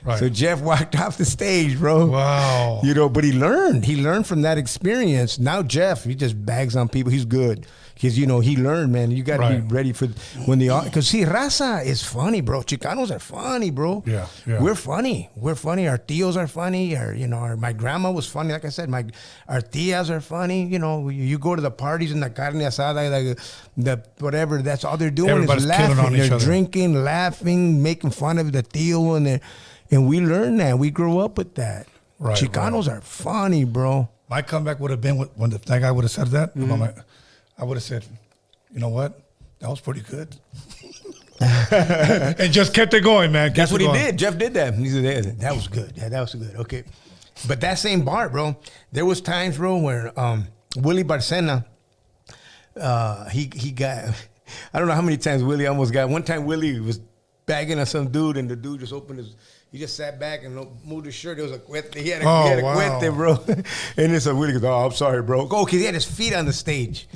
Right. So Jeff walked off the stage, bro. Wow. You know, but he learned from that experience. Now Jeff, he just bags on people. He's good. Because, you know, he learned, man. You got to be ready for when because see, Raza is funny, bro. Chicanos are funny, bro. Yeah. We're funny. Our tios are funny. My grandma was funny. Like I said, our tias are funny. You know, you go to the parties and the carne asada, the whatever, that's all they're doing Everybody's is laughing. killing on each They're other. drinking, laughing, making fun of the tio, and we learned that. We grew up with that. Right, Chicanos are funny, bro. My comeback would have been when that guy would have said that. I would have said, "You know what? That was pretty good," and just kept it going, man. That's what he did. Jeff did that. He said, "That was good. Yeah, that was good." Okay, but that same bar, bro. There was times, bro, where Willie Barcena, he got. I don't know how many times Willie almost got. One time Willie was bagging on some dude, and the dude just opened his. He just sat back and moved his shirt. It was a cuete. He had a cuete, bro. And it's a Willie goes, "Oh, I'm sorry, bro." Oh, because he had his feet on the stage.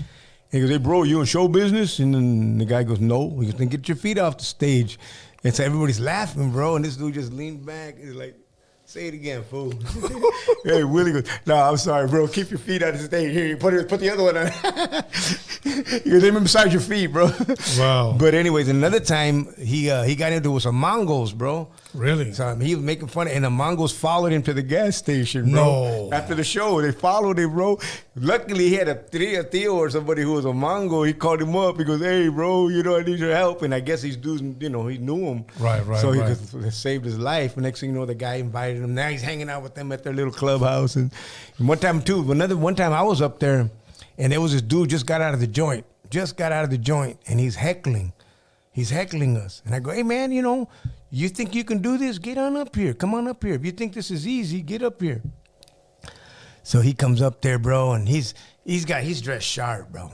He goes, "Hey, bro, you in show business?" And then the guy goes, "No." He goes, "Then get your feet off the stage." And so everybody's laughing, bro. And this dude just leaned back. He's like, "Say it again, fool." Hey, Willie goes, "No, I'm sorry, bro. Keep your feet on the stage. Here, put the other one on." He goes, "Aim beside your feet, bro." Wow. But anyways, another time he got into with some Mongols, bro. Really? So he was making fun of, and the Mongols followed him to the gas station, bro. No. After the show, they followed him, bro. Luckily, he had a Theo or somebody who was a Mongol. He called him up. He goes, "Hey, bro, you know, I need your help." And I guess these dudes, you know, he knew him. Right. So he saved his life. And next thing you know, the guy invited him. Now he's hanging out with them at their little clubhouse. And one time, too, one time I was up there, and there was this dude just got out of the joint. And he's heckling. He's heckling us. And I go, "Hey, man, you know, you think you can do this? Get on up here. Come on up here. If you think this is easy, get up here." So he comes up there, bro, and he's dressed sharp, bro.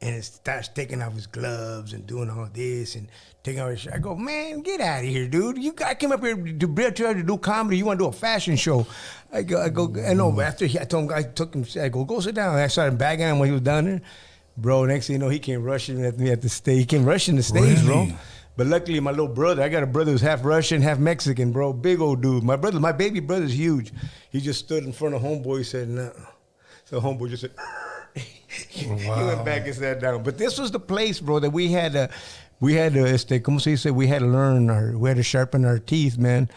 And it starts taking off his gloves and doing all this and taking off his shirt. I go, "Man, get out of here, dude. I came up here to try to do comedy. You want to do a fashion show?" I go, I know, but after I took him, I go sit down. And I started bagging him when he was down there. Bro, next thing you know, he came rushing at me at the stage. He came rushing the stage, Really? bro. But luckily, my little brother, I got a brother who's half Russian, half Mexican, bro. Big old dude. My baby brother's huge. He just stood in front of homeboy. He said, "No." So homeboy just said, He went back and sat down. But this was the place, bro, that we had to, como se dice, we had to sharpen our teeth, man,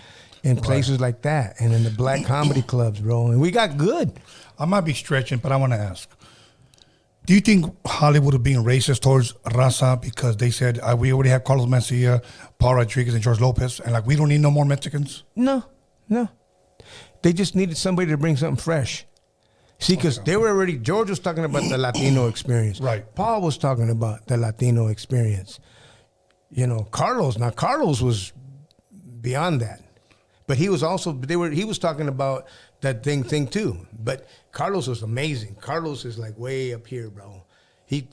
in places like that. And in the black comedy clubs, bro. And we got good. I might be stretching, but I want to ask. Do you think Hollywood is being racist towards Raza because they said we already have Carlos Mencia, Paul Rodriguez, and George Lopez, and like we don't need no more Mexicans? No. They just needed somebody to bring something fresh. See, because George was talking about the Latino experience. Right. Paul was talking about the Latino experience. You know, Carlos was beyond that. But he was also, he was talking about that thing too. But Carlos was amazing. Carlos is like way up here, bro. I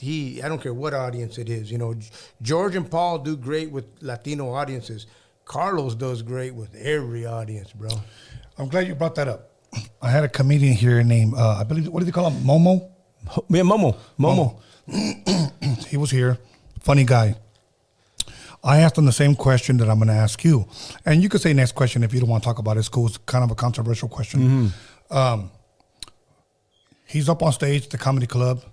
don't care what audience it is. You know, George and Paul do great with Latino audiences. Carlos does great with every audience, bro. I'm glad you brought that up. I had a comedian here named, I believe, what do they call him? Momo? Yeah, Momo. He was here. Funny guy. I asked him the same question that I'm going to ask you. And you could say next question if you don't want to talk about it. It's cool. It's kind of a controversial question. Mm-hmm. He's up on stage at the comedy club.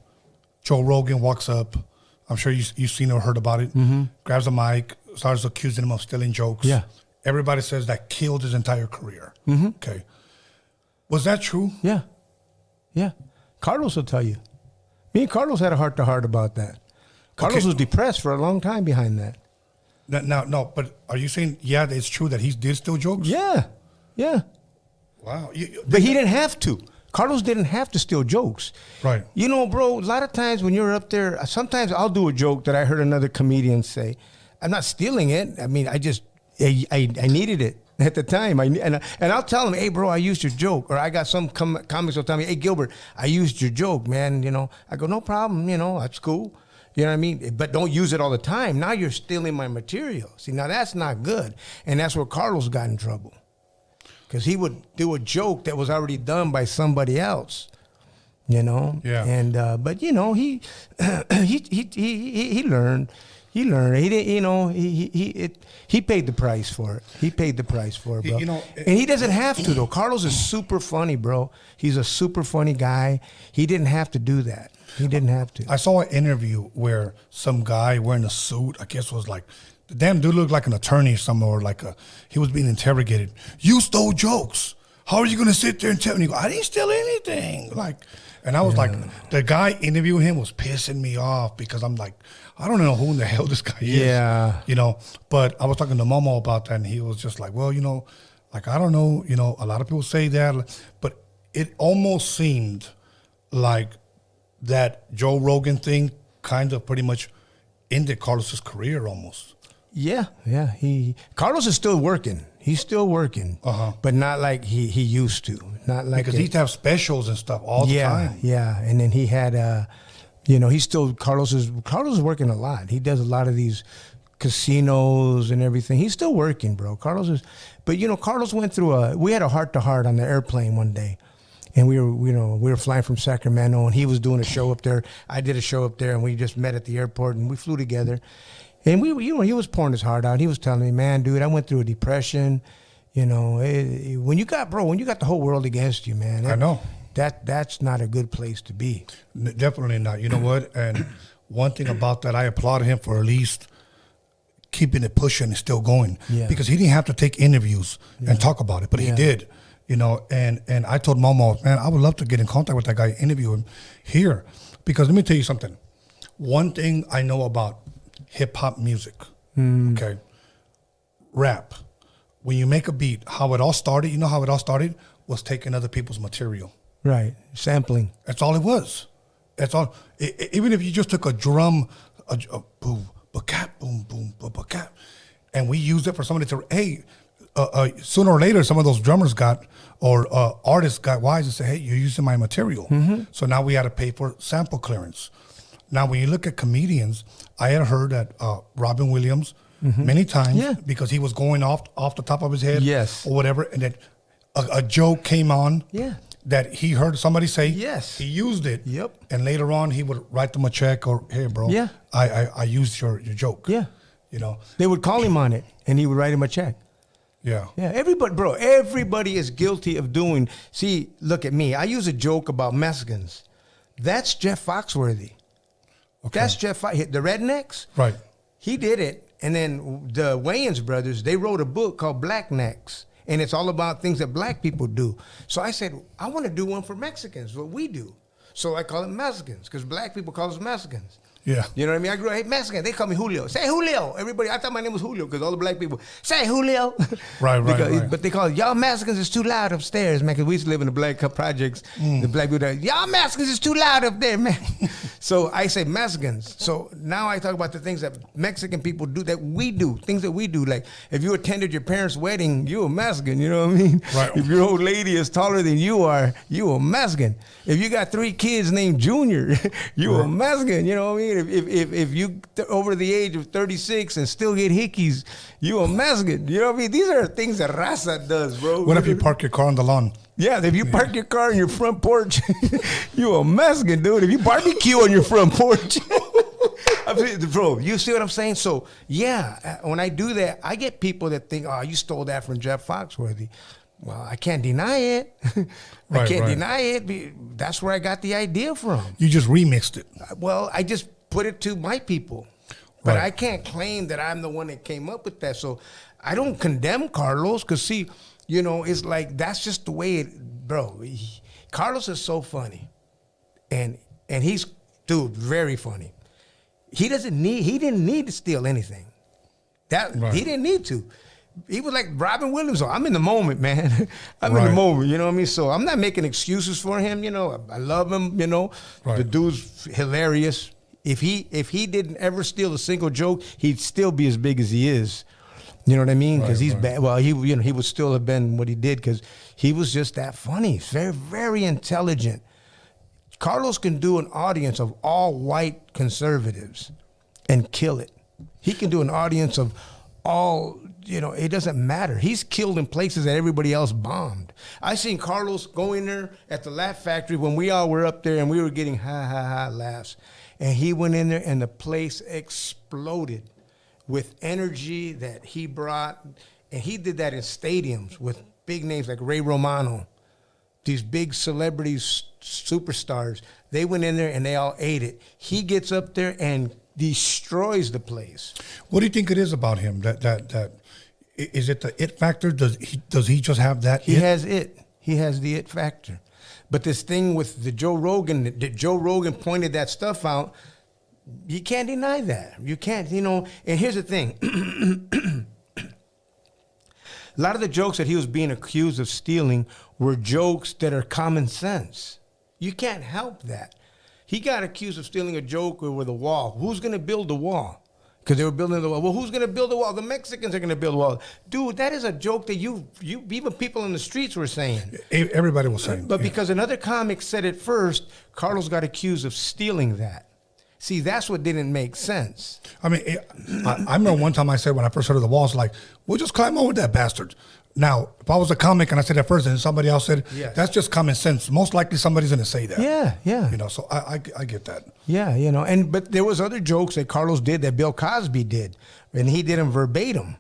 Joe Rogan walks up. I'm sure you've seen or heard about it. Mm-hmm. Grabs a mic, starts accusing him of stealing jokes. Yeah. everybody says that killed his entire career. Mm-hmm. Okay. Was that true? Yeah. Yeah. Carlos will tell you. Me and Carlos had a heart-to-heart about that. Carlos was depressed for a long time behind that. No, but are you saying, yeah, it's true that he did steal jokes? Yeah. Yeah. Wow. But he didn't have to. Carlos didn't have to steal jokes. Right. You know, bro, a lot of times when you're up there, sometimes I'll do a joke that I heard another comedian say. I'm not stealing it. I mean, I needed it at the time. And I'll tell him, hey, bro, I used your joke. Or I got some comics will tell me, hey, Gilbert, I used your joke, man. You know, I go, no problem. You know, that's cool. You know what I mean? But don't use it all the time. Now you're stealing my material. See, now that's not good. And that's where Carlos got in trouble. Because he would do a joke that was already done by somebody else. You know? Yeah. And, but, you know, he learned. He learned. He didn't, you know, he paid the price for it. He paid the price for it, bro. You know, and he doesn't have to, though. Carlos is super funny, bro. He's a super funny guy. He didn't have to do that. He didn't have to. I saw an interview where some guy wearing a suit, I guess was like, the damn dude looked like an attorney somewhere, or he was being interrogated. You stole jokes. How are you going to sit there and tell me? He go, I didn't steal anything. And I was like, the guy interviewing him was pissing me off because I'm like, I don't know who in the hell this guy is. Yeah. You know, but I was talking to Momo about that, and he was just like, well, you know, like, I don't know, you know, a lot of people say that, but it almost seemed like that Joe Rogan thing kind of pretty much ended Carlos's career almost. Yeah. Carlos is still working. He's still working, but not like he used to. Not like because he used to have specials and stuff all the time. Yeah, and then he had, you know, Carlos is working a lot. He does a lot of these casinos and everything. He's still working, bro. But you know, Carlos went through we had a heart-to-heart on the airplane one day. And we were flying from Sacramento, and he was doing a show up there. I did a show up there, and we just met at the airport, and we flew together. And he was pouring his heart out. He was telling me, man, dude, I went through a depression. You know, when you got the whole world against you, man. I know. That's not a good place to be. Definitely not. You know what? And one thing about that, I applaud him for at least keeping it pushing and still going. Yeah. Because he didn't have to take interviews and talk about it, but he did. You know, and I told Momo, man, I would love to get in contact with that guy, interview him here. Because let me tell you something. One thing I know about hip-hop music, okay, rap, when you make a beat, how it all started, you know how it all started? Was taking other people's material. Right, sampling. That's all it was. That's all. Even if you just took a drum, a boom, ba-cap, boom, boom, ba-cap, and we used it for somebody to, hey, sooner or later, some of those drummers artists got wise and said, hey, you're using my material. So now we had to pay for sample clearance. Now, when you look at comedians, I had heard that Robin Williams many times because he was going off the top of his head or whatever, and then a joke came on that he heard somebody say, he used it, and later on he would write them a check or, hey, bro, I used your joke. Yeah. You know, they would call him on it, and he would write him a check. Yeah. Everybody is guilty of doing. See, look at me. I use a joke about Mexicans. That's Jeff Foxworthy. Okay. That's Jeff, the Rednecks. Right. He did it. And then the Wayans brothers, they wrote a book called Black Necks. And it's all about things that black people do. So I said, I want to do one for Mexicans, what we do. So I call it Mexicans, because black people call us Mexicans. Yeah. You know what I mean? I grew up, hey, Mexican, they call me Julio. Say Julio. Everybody, I thought my name was Julio because all the black people, say Julio. Right. But they call it, y'all Mexicans is too loud upstairs, man, because we used to live in the black projects. The black people, y'all Mexicans is too loud up there, man. So I say Mexicans. So now I talk about the things that Mexican people do, that we do, things that we do. Like if you attended your parents' wedding, you're a Mexican, you know what I mean? Right. If your old lady is taller than you are, you a Mexican. If you got 3 kids named Junior, you a Mexican, you know what I mean? If you over the age of 36 and still get hickeys, you a Mexican. You know what I mean? These are things that Raza does, bro. What if you park your car on the lawn? Yeah, if you park your car on your front porch, you a Mexican, dude. If you barbecue on your front porch, bro, you see what I'm saying? So, yeah, when I do that, I get people that think, oh, you stole that from Jeff Foxworthy. Well, I can't deny it. I can't deny it. That's where I got the idea from. You just remixed it. Well, I just put it to my people. But Right. I can't claim that I'm the one that came up with that. So I don't condemn Carlos because, see, you know, it's like that's just the way it, bro. Carlos is so funny. And he's, dude, very funny. He didn't need to steal anything. Right. He didn't need to. He was like Robin Williams. I'm in the moment, man. I'm in Right. the moment, you know what I mean? So I'm not making excuses for him, you know. I love him, you know. Right. The dude's hilarious. If he didn't ever steal a single joke, he'd still be as big as he is. You know what I mean? Because he's bad. Well, he would still have been what he did because he was just that funny. He's very, very intelligent. Carlos can do an audience of all white conservatives and kill it. He can do an audience of all, you know, it doesn't matter. He's killed in places that everybody else bombed. I seen Carlos go in there at the Laugh Factory when we all were up there and we were getting ha laughs. And he went in there and the place exploded with energy that he brought. And he did that in stadiums with big names like Ray Romano. These big celebrities, superstars, they went in there and they all ate it. He gets up there and destroys the place. What do you think it is about him? That is it the it factor? Does he just have that? He has it. He has the it factor. But this thing with the Joe Rogan, that Joe Rogan pointed that stuff out, you can't deny that. You can't, you know. And here's the thing. A lot of the jokes that he was being accused of stealing were jokes that are common sense. You can't help that. He got accused of stealing a joke with a wall. Who's going to build the wall? Because they were building the wall. Well, who's going to build the wall? The Mexicans are going to build the wall. Dude, that is a joke that you even people in the streets were saying. Everybody was saying. But because another comic said it first, Carlos got accused of stealing that. See, that's what didn't make sense. I mean, I remember one time I said when I first heard of the walls, like, we'll just climb over that bastard. Now, if I was a comic and I said that first and somebody else said, Yeah. that's just common sense. Most likely somebody's going to say that. Yeah. You know, so I get that. Yeah, you know, but there was other jokes that Carlos did that Bill Cosby did, and he did them verbatim.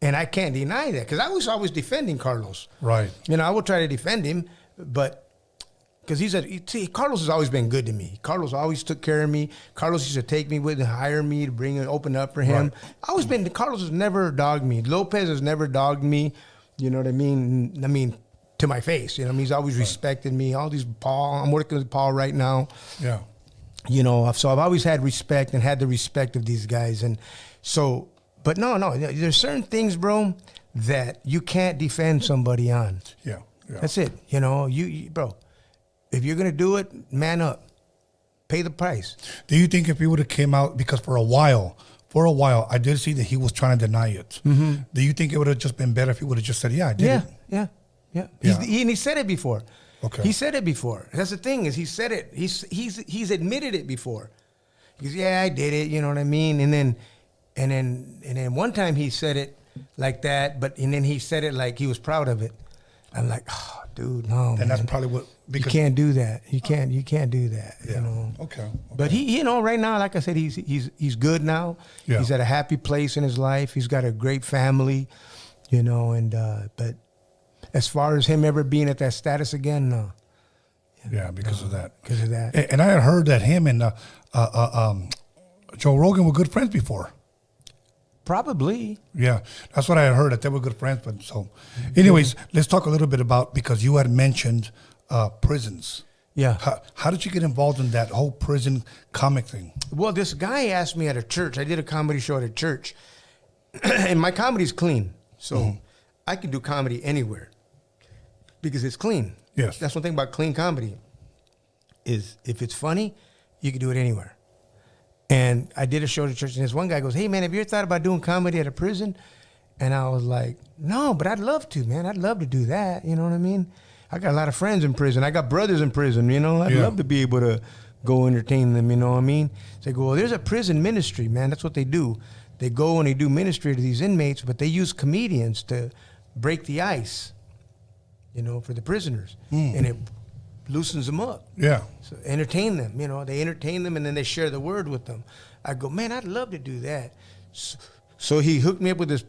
And I can't deny that because I was always defending Carlos. Right. You know, I would try to defend him, but because Carlos has always been good to me. Carlos always took care of me. Carlos used to take me with and hire me to bring and open up for him. Right. Carlos has never dogged me. Lopez has never dogged me. You know what I mean? I mean, to my face. You know, he's always respected me. All these Paul, I'm working with Paul right now. Yeah. You know, so I've always had respect and had the respect of these guys. And so, but no, there's certain things, bro, that you can't defend somebody on. Yeah. That's it. You know, you bro, if you're going to do it, man up. Pay the price. Do you think if he would have came out, because for a while, I did see that he was trying to deny it. Mm-hmm. Do you think it would have just been better if he would have just said, yeah, I did it? Yeah. Yeah. He said it before. Okay. He said it before. That's the thing is he said it. He's admitted it before. He goes, yeah, I did it. You know what I mean? And then one time he said it like that, and then he said it like he was proud of it. I'm like, oh, dude, no. And that's probably what, because you can't do that. You can't do that. Yeah. You know. Okay. But he, you know, right now, like I said, he's good now. Yeah. He's at a happy place in his life. He's got a great family, you know. And but as far as him ever being at that status again, no. Yeah, because of that. Because of that. And I had heard that him and Joe Rogan were good friends before. Probably. Yeah, that's what I had heard, that they were good friends. But so, anyways, let's talk a little bit about, because you had mentioned prisons. Yeah. How did you get involved in that whole prison comic thing? Well, this guy asked me at a church. I did a comedy show at a church, and my comedy's clean, so I can do comedy anywhere because it's clean. Yes. That's one thing about clean comedy is if it's funny, you can do it anywhere. And I did a show at a church, and this one guy goes, hey, man, have you ever thought about doing comedy at a prison? And I was like, no, but I'd love to, man. I'd love to do that. You know what I mean? I got a lot of friends in prison. I got brothers in prison, you know. I'd love to be able to go entertain them, you know what I mean? So they go, well, there's a prison ministry, man. That's what they do. They go and they do ministry to these inmates, but they use comedians to break the ice, you know, for the prisoners. And it loosens them up. Yeah. So entertain them, you know. They entertain them, and then they share the word with them. I go, man, I'd love to do that. So he hooked me up with this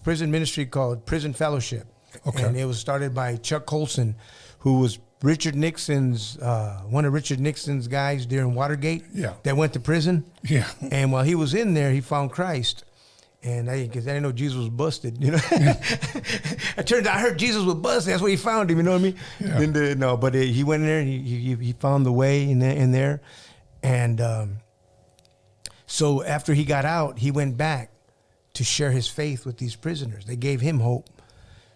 prison ministry called Prison Fellowship. Okay. And it was started by Chuck Colson, who was Richard Nixon's one of Richard Nixon's guys during Watergate. Yeah. That went to prison. Yeah. And while he was in there, he found Christ. And because I didn't know Jesus was busted, you know. It turned out I heard Jesus was busted. That's where he found him. You know what I mean? Yeah. And, he went in there. And he found the way in there, and so after he got out, he went back to share his faith with these prisoners. They gave him hope.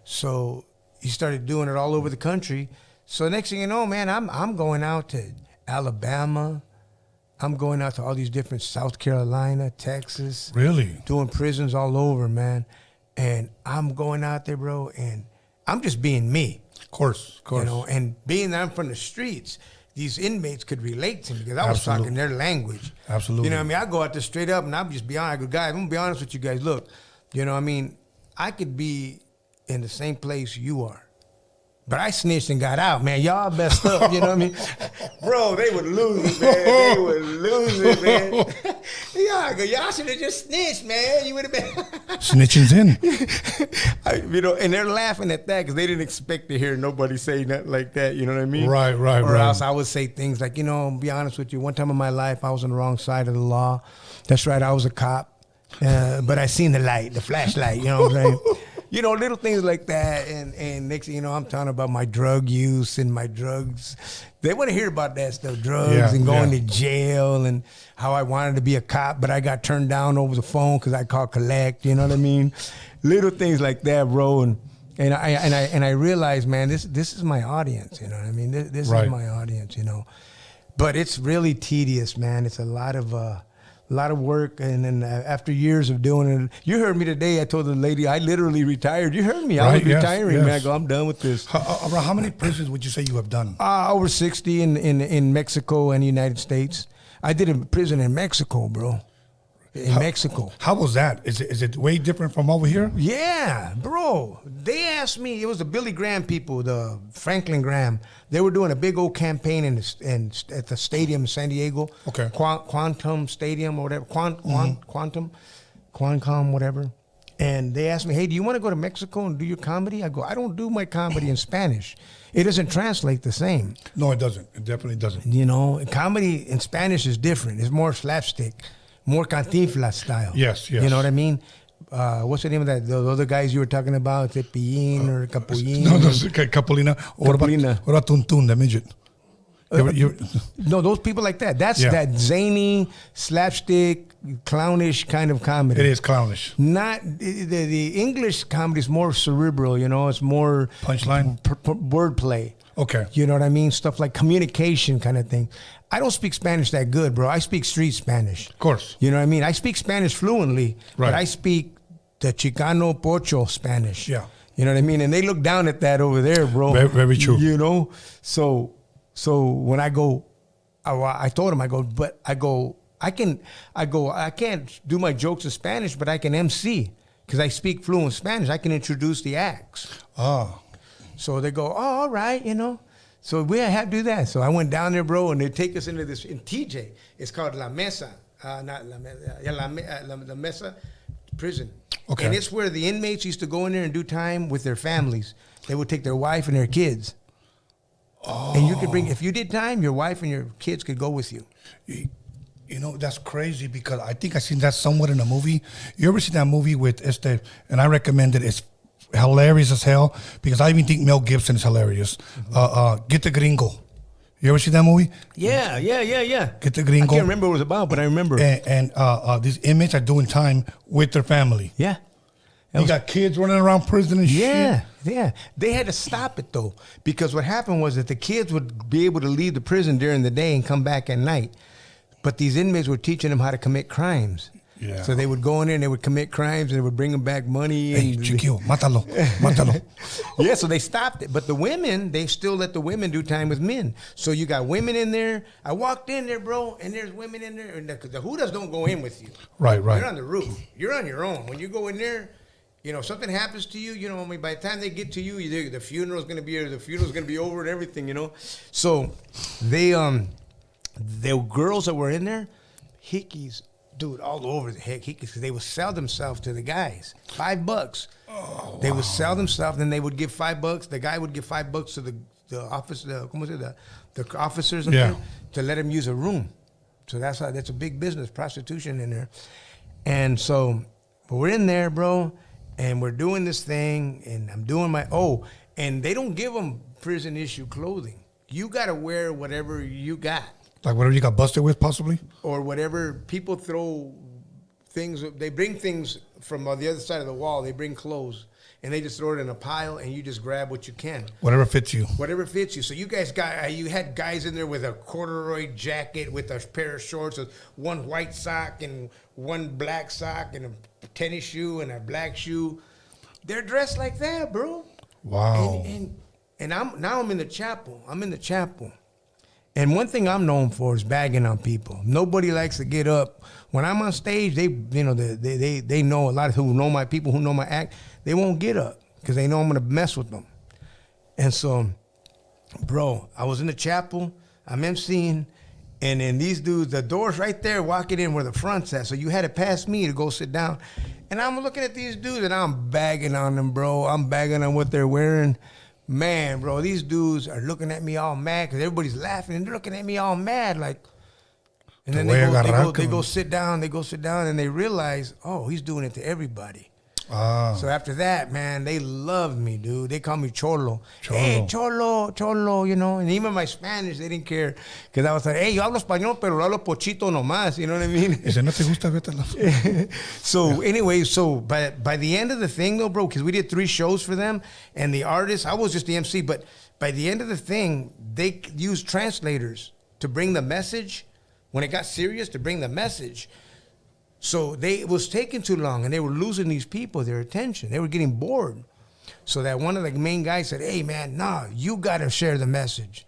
So he started doing it all over the country. So next thing you know, man, I'm going out to Alabama. I'm going out to all these different South Carolina, Texas. Really? Doing prisons all over, man. And I'm going out there, bro, and I'm just being me. Of course. You know, and being that I'm from the streets, these inmates could relate to me because I was talking their language. Absolutely. You know what I mean? I go out there straight up and I'm just be honest. I go, guys, I'm going to be honest with you guys. Look, you know what I mean? I could be in the same place you are. But I snitched and got out, man. Y'all messed up, you know what I mean? Bro, they would lose it, man. They would lose it, man. Y'all should have just snitched, man. You would have been... Snitching's in. You know, and they're laughing at that because they didn't expect to hear nobody say nothing like that, you know what I mean? Right. Or else I would say things like, you know, be honest with you, one time in my life, I was on the wrong side of the law. That's right, I was a cop. But I seen the light, the flashlight, you know what I'm saying? You know, little things like that, and next thing you know, I'm talking about my drug use and my drugs. They want to hear about that stuff, drugs and going to jail and how I wanted to be a cop, but I got turned down over the phone because I called collect. You know what I mean? Little things like that, bro. And I realized, man, this is my audience. You know what I mean? This is my audience. You know, but it's really tedious, man. It's a lot of work, and then after years of doing it, you heard me today. I told the lady I literally retired. You heard me. I was retiring, man. I go, I'm done with this. Around how many prisons would you say you have done? Over 60 in Mexico and the United States. I did a prison in Mexico, bro. Mexico. How was that? Is it way different from over here? Yeah, bro. They asked me. It was the Billy Graham people, the Franklin Graham. They were doing a big old campaign at the stadium in San Diego. Okay. Quantum Stadium or whatever. Quantum, whatever. And they asked me, hey, do you want to go to Mexico and do your comedy? I go, I don't do my comedy in Spanish. It doesn't translate the same. No, it doesn't. It definitely doesn't. You know, comedy in Spanish is different. It's more slapstick. More Cantinflas style. Yes. You know what I mean? What's the name of that? The other guys you were talking about, Cepillín or Capullín? No, Capulina. What about Tuntun, the midget? No, those people like that. That's that zany, slapstick, clownish kind of comedy. It is clownish. Not the English comedy is more cerebral. You know, it's more punchline, wordplay. Okay. You know what I mean? Stuff like communication kind of thing. I don't speak Spanish that good, bro. I speak street Spanish. Of course. You know what I mean? I speak Spanish fluently, but I speak the Chicano Pocho Spanish. Yeah. You know what I mean? And they look down at that over there, bro. Very, very true. You know? So when I go, I told him, I can't do my jokes in Spanish, but I can MC because I speak fluent Spanish. I can introduce the acts. So they go, oh, all right, you know. So we had to do that. So I went down there, bro, and they take us into this, in TJ. It's called La Mesa, not La Mesa, La Mesa prison. Okay. And it's where the inmates used to go in there and do time with their families. They would take their wife and their kids. Oh. And you could bring, if you did time, your wife and your kids could go with you. You know, that's crazy because I think I seen that somewhat in a movie. You ever seen that movie with and I recommend it. It's hilarious as hell because I even think Mel Gibson is hilarious. Get the Gringo. You ever see that movie? Yeah. Get the Gringo. I can't remember what it was about, but I remember. And these inmates are doing time with their family. Yeah. You got kids running around prison and shit. Yeah. They had to stop it though because what happened was that the kids would be able to leave the prison during the day and come back at night. But these inmates were teaching them how to commit crimes. Yeah. So they would go in there and they would commit crimes and they would bring them back money. Hey, Chiquillo, mátalo. Yeah, so they stopped it. But the women, they still let the women do time with men. So you got women in there. I walked in there, bro, and there's women in there. And the Hoodas don't go in with you. Right. You're on the roof. You're on your own. When you go in there, you know, something happens to you, you know, I mean, by the time they get to you, the funeral's going to be over and everything, you know. So the girls that were in there, hickeys, dude, all over the heck, because they would sell themselves to the guys. $5. Oh, they would sell themselves, then they would give $5. The guy would give $5 the office, the officers up Yeah. there to let them use a room. So that's a big business, prostitution in there. And so, but we're in there, bro, and we're doing this thing, and I'm doing and they don't give them prison issue clothing. You got to wear whatever you got. Like whatever you got busted with, possibly? Or whatever people throw things, they bring things from the other side of the wall, they bring clothes, and they just throw it in a pile, and you just grab what you can. Whatever fits you. Whatever fits you. So you had guys in there with a corduroy jacket, with a pair of shorts, with one white sock and one black sock, and a tennis shoe and a black shoe. They're dressed like that, bro. Wow. And I'm in the chapel. And one thing I'm known for is bagging on people. Nobody likes to get up. When I'm on stage, they know, a lot of who know my people, who know my act, they won't get up because they know I'm gonna mess with them. And so, bro, I was in the chapel, I'm emceeing, and then these dudes, the door's right there walking in where the front's at. So you had to pass me to go sit down. And I'm looking at these dudes and I'm bagging on them, bro. I'm bagging on what they're wearing. Man, bro, these dudes are looking at me all mad because everybody's laughing and they're looking at me all mad, like. And then they go sit down, and they realize, oh, he's doing it to everybody. So after that, man, they love me, dude. They call me Cholo. Hey, Cholo, you know. And even my Spanish, they didn't care. Because I was like, hey, yo hablo español, pero hablo pochito nomás. You know what I mean? So anyway, by the end of the thing, though, bro, because we did 3 shows for them, and the artist, I was just the MC, but by the end of the thing, they used translators to bring the message. When it got serious, to bring the message. So it was taking too long, and they were losing these people their attention. They were getting bored. So that one of the main guys said, hey, man, nah, you got to share the message.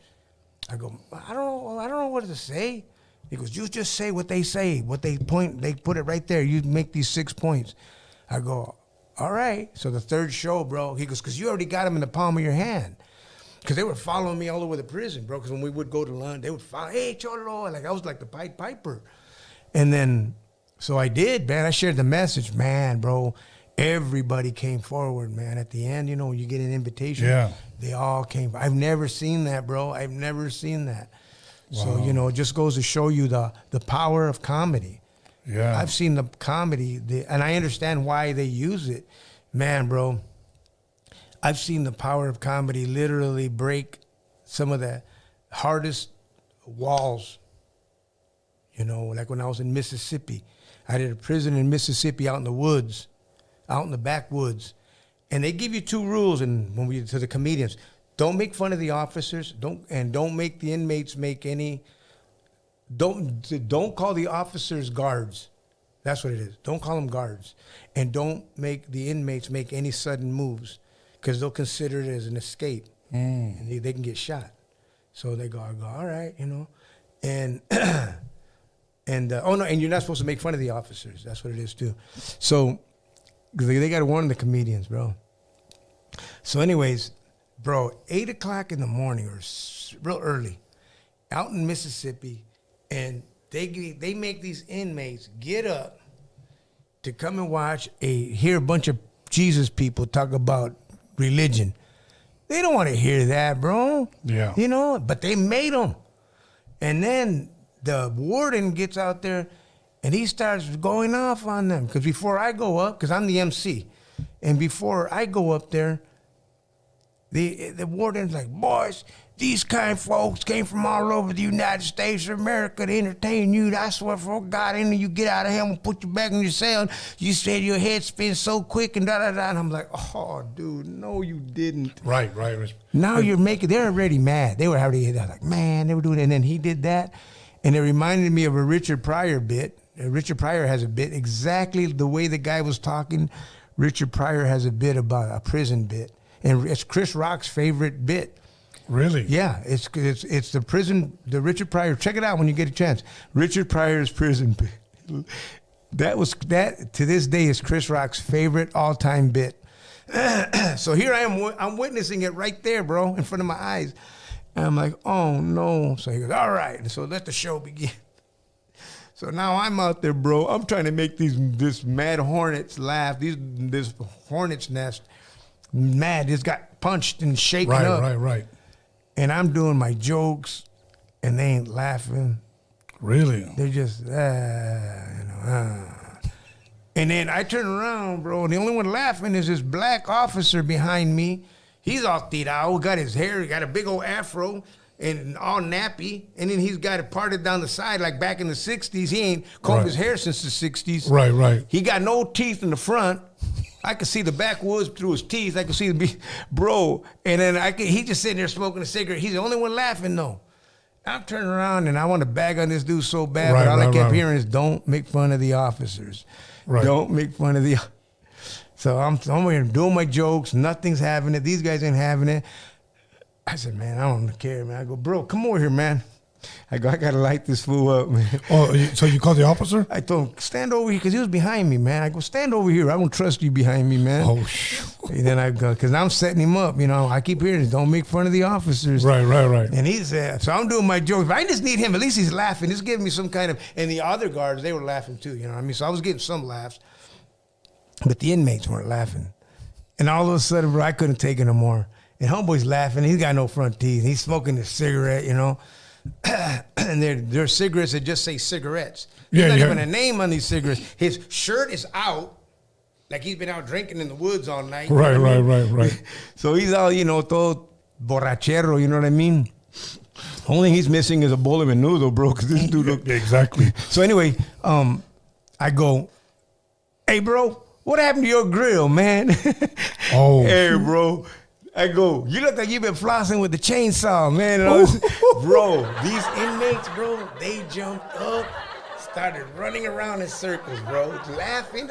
I go, I don't know what to say. He goes, you just say what they say, what they put it right there. You make these 6 points. I go, all right. So the 3rd show, bro, he goes, because you already got them in the palm of your hand. Because they were following me all over the prison, bro. Because when we would go to lunch, they would follow, hey, Cholo. Like, I was like the Pied Piper. And then, so I did, man. I shared the message. Man, bro, everybody came forward, man. At the end, you know, when you get an invitation, they all came. I've never seen that, bro. I've never seen that. Wow. So, you know, it just goes to show you the power of comedy. Yeah. I've seen the comedy, and I understand why they use it. Man, bro. I've seen the power of comedy literally break some of the hardest walls. You know, like when I was in Mississippi. I did a prison in Mississippi out in the woods, out in the backwoods. And they give you 2 rules to the comedians. Don't make fun of the officers. Don't make the inmates make any, don't call the officers guards. That's what it is. Don't call them guards. And don't make the inmates make any sudden moves. Because they'll consider it as an escape, and they can get shot. So they go, all right, you know, and and you're not supposed to make fun of the officers. That's what it is too. So they got to warn the comedians, bro. So anyways, bro, 8 o'clock in the morning or real early, out in Mississippi, and they make these inmates get up to come and hear a bunch of Jesus people talk about religion. They don't want to hear that, bro. Yeah. You know, but they made them. And then the warden gets out there and he starts going off on them. Because before I go up, because I'm the MC, and before I go up there, the warden's like, boys, these kind of folks came from all over the United States of America to entertain you. I swear for God, and you get out of here and put you back in your cell. You said your head spins so quick and da-da-da. And I'm like, oh, dude, no, you didn't. Right. Now they're already mad. They were already like, man, they were doing it. And then he did that. And it reminded me of a Richard Pryor bit. Richard Pryor has a bit exactly the way the guy was talking. Richard Pryor has a bit about a prison bit. And it's Chris Rock's favorite bit. Really? Yeah, it's the Richard Pryor. Check it out when you get a chance. Richard Pryor's prison bit. That to this day is Chris Rock's favorite all-time bit. So here I am, I'm witnessing it right there, bro, in front of my eyes. And I'm like, oh no. So he goes, all right. So let the show begin. So now I'm out there, bro. I'm trying to make this mad hornets laugh. This hornet's nest mad. It's got punched and shaken up. Right. and I'm doing my jokes, and they ain't laughing. Really? They're just, And then I turn around, bro, and the only one laughing is this black officer behind me. He's all tirado, got his hair, got a big old afro, and all nappy, and then he's got it parted down the side like back in the 60s. He ain't combed his hair since the 60s. Right. He got no teeth in the front. I could see the backwoods through his teeth. I could see bro, and then he just sitting there smoking a cigarette. He's the only one laughing, though. I'm turning around, and I want to bag on this dude so bad, but all I kept hearing is, don't make fun of the officers. Right. Don't make fun of the... So I'm here doing my jokes. Nothing's having it. These guys ain't having it. I said, man, I don't care, man. I go, bro, come over here, man. I go, I got to light this fool up, man. Oh, so you called the officer? I told him, stand over here, because he was behind me, man. I go, stand over here. I don't trust you behind me, man. Oh, shoot. And then I go, because I'm setting him up, you know. I keep hearing, don't make fun of the officers. Right. And he said, so I'm doing my jokes. If I just need him, at least he's laughing. He's giving me some kind of, and the other guards, they were laughing too, you know what I mean? So I was getting some laughs, but the inmates weren't laughing. And all of a sudden, bro, I couldn't take it no more. And homeboy's laughing. He's got no front teeth. He's smoking a cigarette, you know. And they're cigarettes that just say cigarettes. There's not even a name on these cigarettes. His shirt is out, like he's been out drinking in the woods all night. Right. So he's all, you know, todo borrachero, you know what I mean? Only thing he's missing is a bowl of menudo, bro, because this dude look... Exactly. So anyway, I go, hey, bro, what happened to your grill, man? Oh. Hey, bro. I go, you look like you've been flossing with the chainsaw, man. And bro, these inmates, bro, they jumped up, started running around in circles, bro, laughing.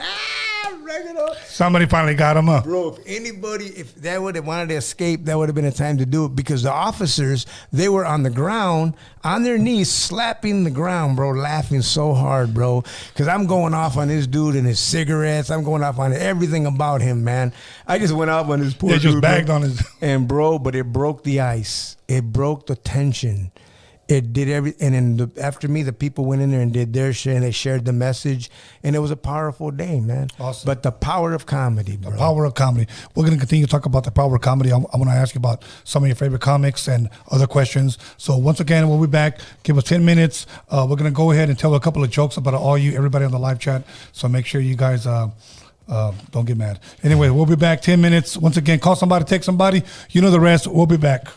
Somebody finally got him up. Bro, if that would have wanted to escape, that would have been a time to do it, because the officers, they were on the ground, on their knees, slapping the ground, bro, laughing so hard, bro, because I'm going off on this dude and his cigarettes. I'm going off on everything about him, man. I just went off on this poor dude. They just bagged on his... And, bro, but it broke the ice. It broke the tension. It did everything. And then after me, the people went in there and did their shit, and they shared the message. And it was a powerful day, man. Awesome. But the power of comedy, bro. The power of comedy. We're going to continue to talk about the power of comedy. I want to ask you about some of your favorite comics and other questions. So once again, we'll be back. Give us 10 minutes. We're going to go ahead and tell a couple of jokes about everybody on the live chat. So make sure you guys... don't get mad. Anyway, we'll be back 10 minutes. Once again, call somebody, text somebody. You know the rest. We'll be back.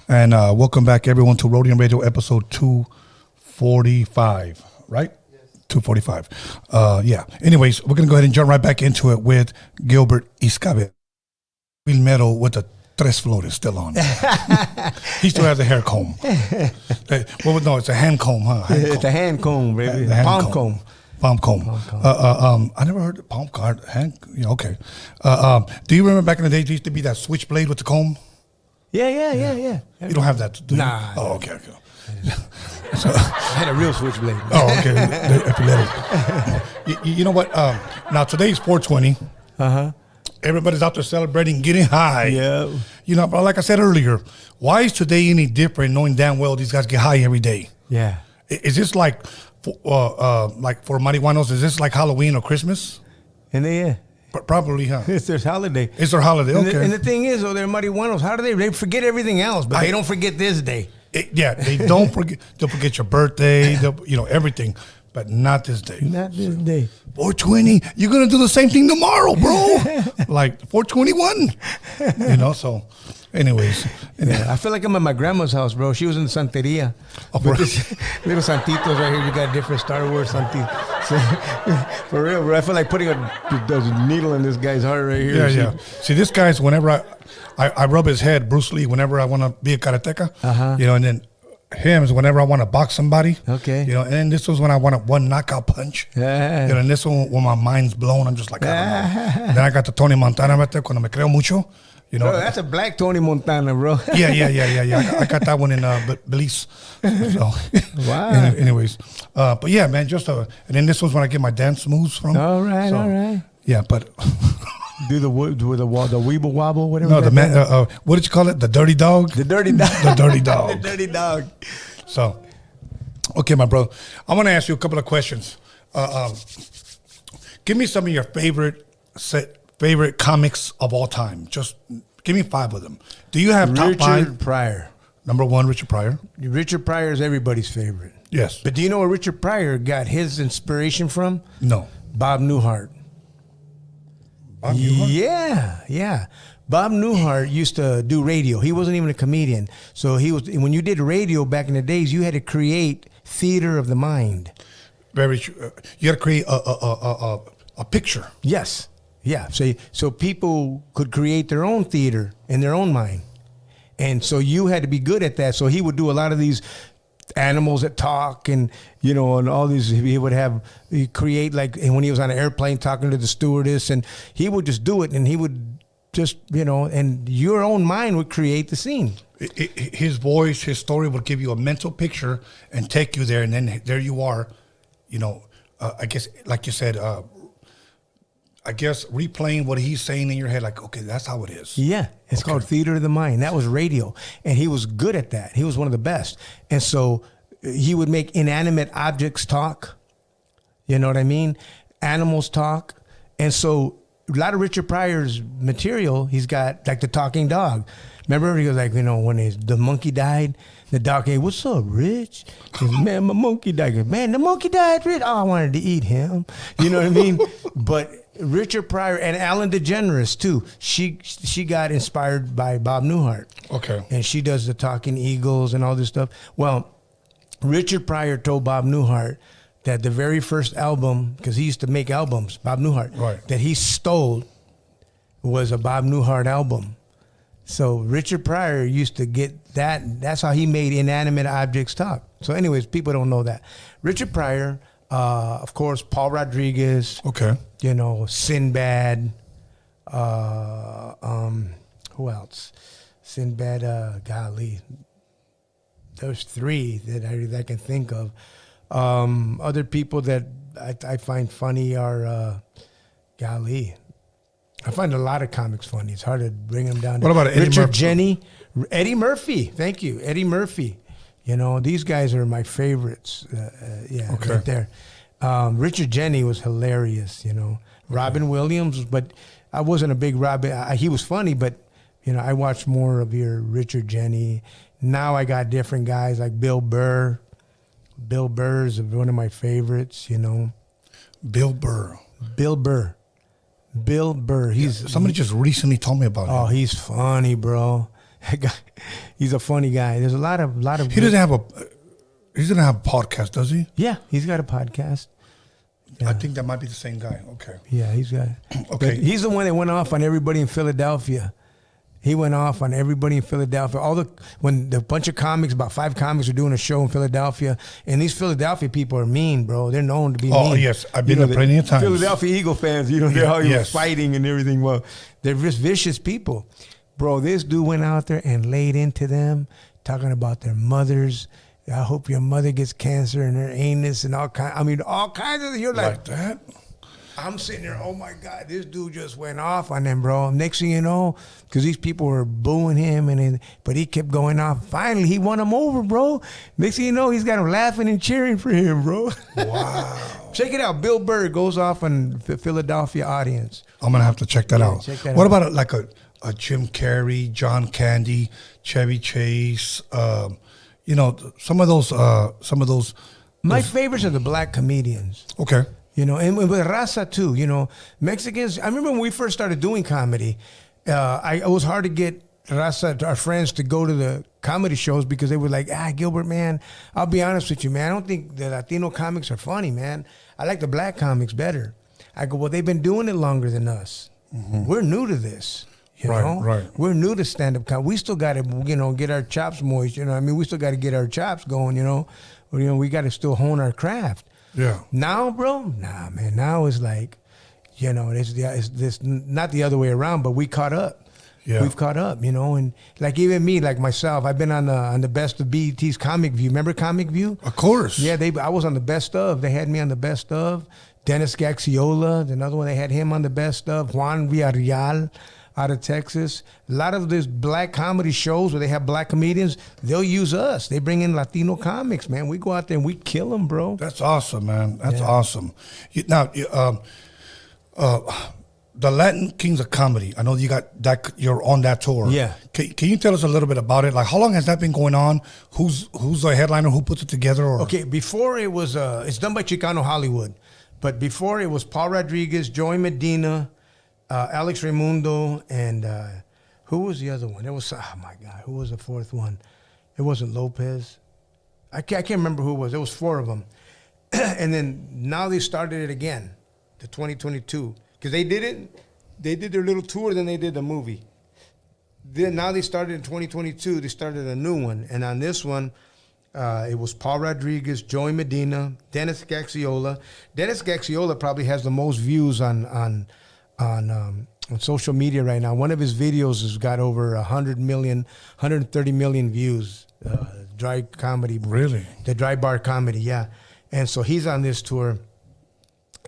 And welcome back, everyone, to Roadium Radio episode 245, right? Yes. 245. Yeah. Anyways, we're going to go ahead and jump right back into it with Gilbert Esquivel. Real metal with the tres flores still on. He still has a hair comb. Well, no, it's a hand comb, huh? It's a hand comb, baby. Palm comb. Palm comb. I never heard of palm card. Hand. Yeah, okay. Do you remember back in the day, there used to be that switchblade with the comb? Yeah. You don't have that, do you? Nah. Oh, okay. So, I had a real switchblade. Oh, okay. You know what? Now, today's 420. Uh-huh. Everybody's out there celebrating, getting high. Yeah. You know, but like I said earlier, why is today any different knowing damn well these guys get high every day? Yeah. Is this like for marihuanos, is this like Halloween or Christmas? And they, Probably, huh? it's their holiday. It's their holiday, okay. And the thing is, they're marihuanos. How do they forget everything else, but they don't forget this day. They don't forget. They'll forget your birthday, everything, but not this day. Not this day. 420, you're going to do the same thing tomorrow, bro. Like 421, so anyways. Yeah, I feel like I'm at my grandma's house, bro. She was in the Santeria. Oh, With this little Santitos right here. You got different Star Wars Santitos. So, for real, bro. I feel like putting a needle in this guy's heart right here. Yeah. See, this guy's, whenever I rub his head, Bruce Lee, whenever I want to be a karateka, and then him is whenever I want to box somebody. Okay. And then this was when I want one knockout punch. Yeah. And this one, when my mind's blown, I'm just like, I don't know. And then I got the Tony Montana right there, cuando me creo mucho. Bro, that's a black Tony Montana, bro. Yeah. I got that one in Belize. So, wow. Anyways, but yeah, man, and then this was when I get my dance moves from. All right. Yeah, but do the weeble wobble, whatever. No, the man. What did you call it? The dirty dog. The dirty dog. The dirty dog. The dirty dog. So, okay, my bro, I want to ask you a couple of questions. Give me some of your favorite comics of all time. Just give me 5 of them. Do you have top 5? Richard Pryor. Number 1, Richard Pryor. Richard Pryor is everybody's favorite. Yes. But do you know where Richard Pryor got his inspiration from? No. Bob Newhart. Bob Newhart? Yeah. Bob Newhart used to do radio. He wasn't even a comedian. So when you did radio back in the days, you had to create theater of the mind. Very true. You got to create a picture. Yes. Yeah. So people could create their own theater in their own mind. And so you had to be good at that. So he would do a lot of these animals that talk and and all these. He'd create, like, and when he was on an airplane talking to the stewardess, and he would just do it, and he would just and your own mind would create the scene. His voice, his story would give you a mental picture and take you there, and then there you are. I guess, like you said, replaying what he's saying in your head, like, okay, that's how it is. Yeah, it's called theater of the mind. That was radio, and he was good at that. He was one of the best. And so he would make inanimate objects talk. You know what I mean? Animals talk. And so a lot of Richard Pryor's material, he's got like the talking dog. Remember, he was like, when the monkey died, the dog, hey, what's up, Rich? He goes, man, my monkey died. He goes, man, the monkey died, Rich. Oh, I wanted to eat him. You know what I mean? But Richard Pryor and Ellen DeGeneres too. She got inspired by Bob Newhart. Okay. And she does the Talking Eagles and all this stuff. Well, Richard Pryor told Bob Newhart that the very first album, because he used to make albums, Bob Newhart, right, that he stole was a Bob Newhart album. So Richard Pryor used to get that. That's how he made inanimate objects talk. So anyways, people don't know that. Richard Pryor, of course, Paul Rodriguez. Okay. Sinbad. Who else? Sinbad, golly. There's 3 that I can think of. Other people that I find funny are, golly. I find a lot of comics funny. It's hard to bring them down. What about Eddie Richard Murphy? Jenny? Eddie Murphy. Thank you. Eddie Murphy. These guys are my favorites. Okay. Right there. Richard Jenny was hilarious, Robin Williams, but I wasn't a big Robin. He was funny, but, I watched more of your Richard Jenny. Now I got different guys like Bill Burr. Bill Burr is one of my favorites, Bill Burr. He's somebody just recently told me about him. Oh, he's funny, bro. He's a funny guy. There's a lot of. He doesn't have a podcast, does he? Yeah, he's got a podcast. Yeah. I think that might be the same guy. Okay. Yeah, he's got. Okay. But he's the one that went off on everybody in Philadelphia. He went off on everybody in Philadelphia. When the bunch of comics, about 5 comics, were doing a show in Philadelphia, and these Philadelphia people are mean, bro. They're known to be mean. Oh yes, I've been there plenty of times. Philadelphia Eagle fans, they're always fighting and everything. Well, they're just vicious people, bro. This dude went out there and laid into them, talking about their mothers. I hope your mother gets cancer in her anus and all kinds. I mean, all kinds of. You're like that. I'm sitting there, oh my God, this dude just went off on them, bro. Next thing you know, because these people were booing him, but he kept going off. Finally, he won them over, bro. Next thing you know, he's got them laughing and cheering for him, bro. Wow. Check it out. Bill Burr goes off on the Philadelphia audience. I'm going to have to check that out. Check that what out. about a Jim Carrey, John Candy, Chevy Chase, some of those. My favorites are the black comedians. Okay. And with Raza too, Mexicans. I remember when we first started doing comedy, it was hard to get Raza, our friends, to go to the comedy shows because they were like, Gilbert, man, I'll be honest with you, man. I don't think the Latino comics are funny, man. I like the black comics better. I go, well, they've been doing it longer than us. Mm-hmm. We're new to this. You know? Right. We're new to stand-up comedy. We still got to, get our chops moist. We still got to get our chops going, we got to still hone our craft. Yeah. Now, bro, nah, man. Now it's like, it's this not the other way around, but we caught up. Yeah. We've caught up, and like even me, like myself, I've been on the best of BET's Comic View. Remember Comic View? Of course. Yeah, I was on the best of. They had me on the best of. Dennis Gaxiola, another one, they had him on the best of. Juan Villarreal out of Texas. A lot of these black comedy shows where they have black comedians, they'll use us. They bring in Latino comics, man. We go out there and we kill them, bro. That's awesome, man. That's awesome. Now, the Latin Kings of Comedy, I know you got that. You're on that tour. Yeah. Can you tell us a little bit about it? Like, how long has that been going on? Who's the headliner? Who puts it together? Okay, before it was, it's done by Chicano Hollywood. But before it was Paul Rodriguez, Joey Medina, Alex Raimundo, and who was the other one? It was, oh my God, who was the fourth one? It wasn't Lopez. I can't remember who it was. It was 4 of them. And then now they started it again, the 2022. Because they did their little tour, then they did the movie. Then now they started in 2022, they started a new one. And on this one, it was Paul Rodriguez, Joey Medina, Dennis Gaxiola. Dennis Gaxiola probably has the most views on social media right now. One of his videos has got over 130 million views. Dry comedy. Really? The dry bar comedy, yeah. And so he's on this tour.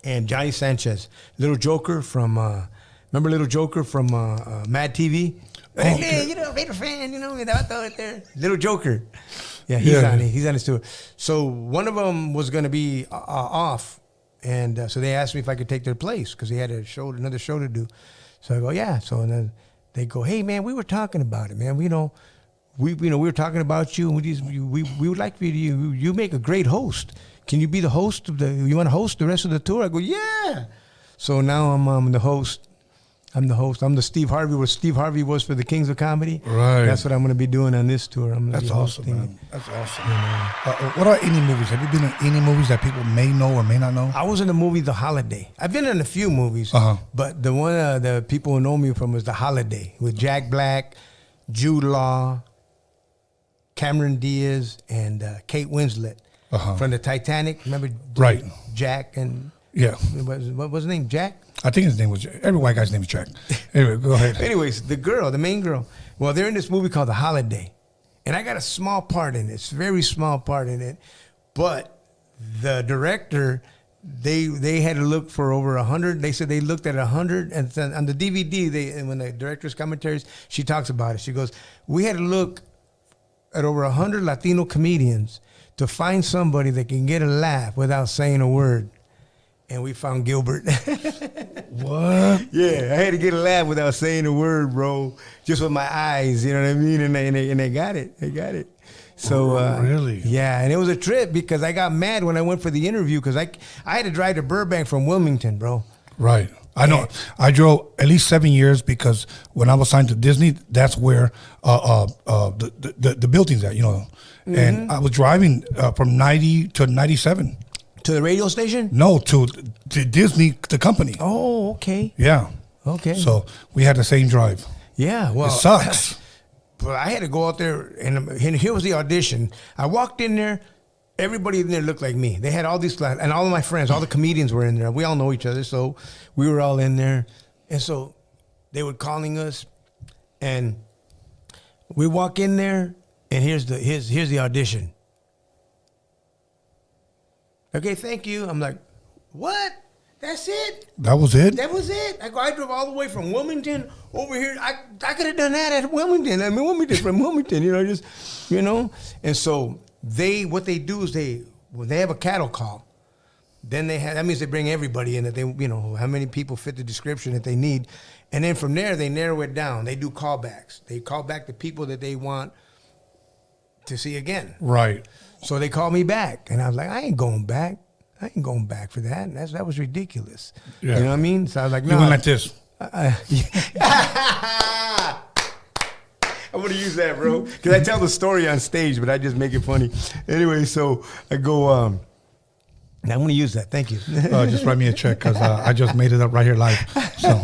And Johnny Sanchez, Little Joker from, remember Little Joker from Mad TV? Oh, Hey, favorite fan, there. Little Joker. Yeah, he's on his tour. So one of them was going to be off. And so they asked me if I could take their place because they had another show to do. So I go, yeah. So and then they go, hey man, we were talking about it, man. We were talking about you, and we would like for you. You make a great host. Can you be the host you want to host the rest of the tour? I go, yeah. So now I'm the host. I'm the host. I'm the Steve Harvey, where Steve Harvey was for the Kings of Comedy. Right. That's what I'm going to be doing on this tour. That's awesome, man. That's awesome. What are any movies? Have you been in any movies that people may know or may not know? I was in the movie The Holiday. I've been in a few movies, but the one the people who know me from was The Holiday with Jack Black, Jude Law, Cameron Diaz, and Kate Winslet from the Titanic. Remember? Right. Jack and what was his name? Jack. I think his name was Jack. Every white guy's name is Jack. Anyway, go ahead. Anyways, the main girl. Well, they're in this movie called The Holiday, and I got a small part in it. It's a very small part in it, but the director, they had to look for over 100. They said they looked at 100, and on the DVD, and when the director's commentaries, she talks about it. She goes, we had to look at over 100 Latino comedians to find somebody that can get a laugh without saying a word. And we found Gilbert. What? Yeah, I had to get a laugh without saying a word, bro. Just with my eyes, you know what I mean? And they got it. They got it. So really? Yeah, and it was a trip because I got mad when I went for the interview because I had to drive to Burbank from Wilmington, bro. Right. I know. I drove at least 7 years because when I was signed to Disney, that's where the building's at, you know. And I was driving from 90 to 97. To the radio station? No, to Disney, the company. Oh, okay. Yeah. Okay. So we had the same drive. Yeah, well. It sucks. But I had to go out there, and here was the audition. I walked in there. Everybody in there looked like me. They had all these, and all of my friends, all the comedians were in there. We all know each other, so we were all in there. And so they were calling us, and we walk in there, and here's the audition. Okay, thank you. I'm like, what? That's it? That was it? That was it. I drove all the way from Wilmington over here. I could have done that at Wilmington. I mean, from Wilmington, And so what they do is when they have a cattle call, then that means they bring everybody in that they, how many people fit the description that they need. And then from there, they narrow it down. They do callbacks. They call back the people that they want to see again. Right. So they called me back, and I was like, I ain't going back. I ain't going back for that. That was ridiculous. Yeah. You know what I mean? So I was like, no. You went like this. I'm going to use that, bro. Because I tell the story on stage, but I just make it funny. Anyway, so I go, I'm going to use that. Thank you. Just write me a check because I just made it up right here live. So,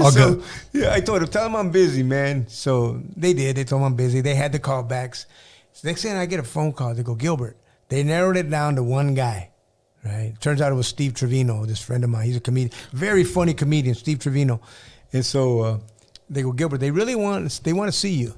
all good. Yeah, I told them, tell them I'm busy, man. So they did. They told them I'm busy. They had the callbacks. So next thing I get a phone call. They go, Gilbert. They narrowed it down to one guy. Right. Turns out it was Steve Trevino, this friend of mine. He's a comedian, very funny comedian, Steve Trevino. And so they go, Gilbert, they want to see you.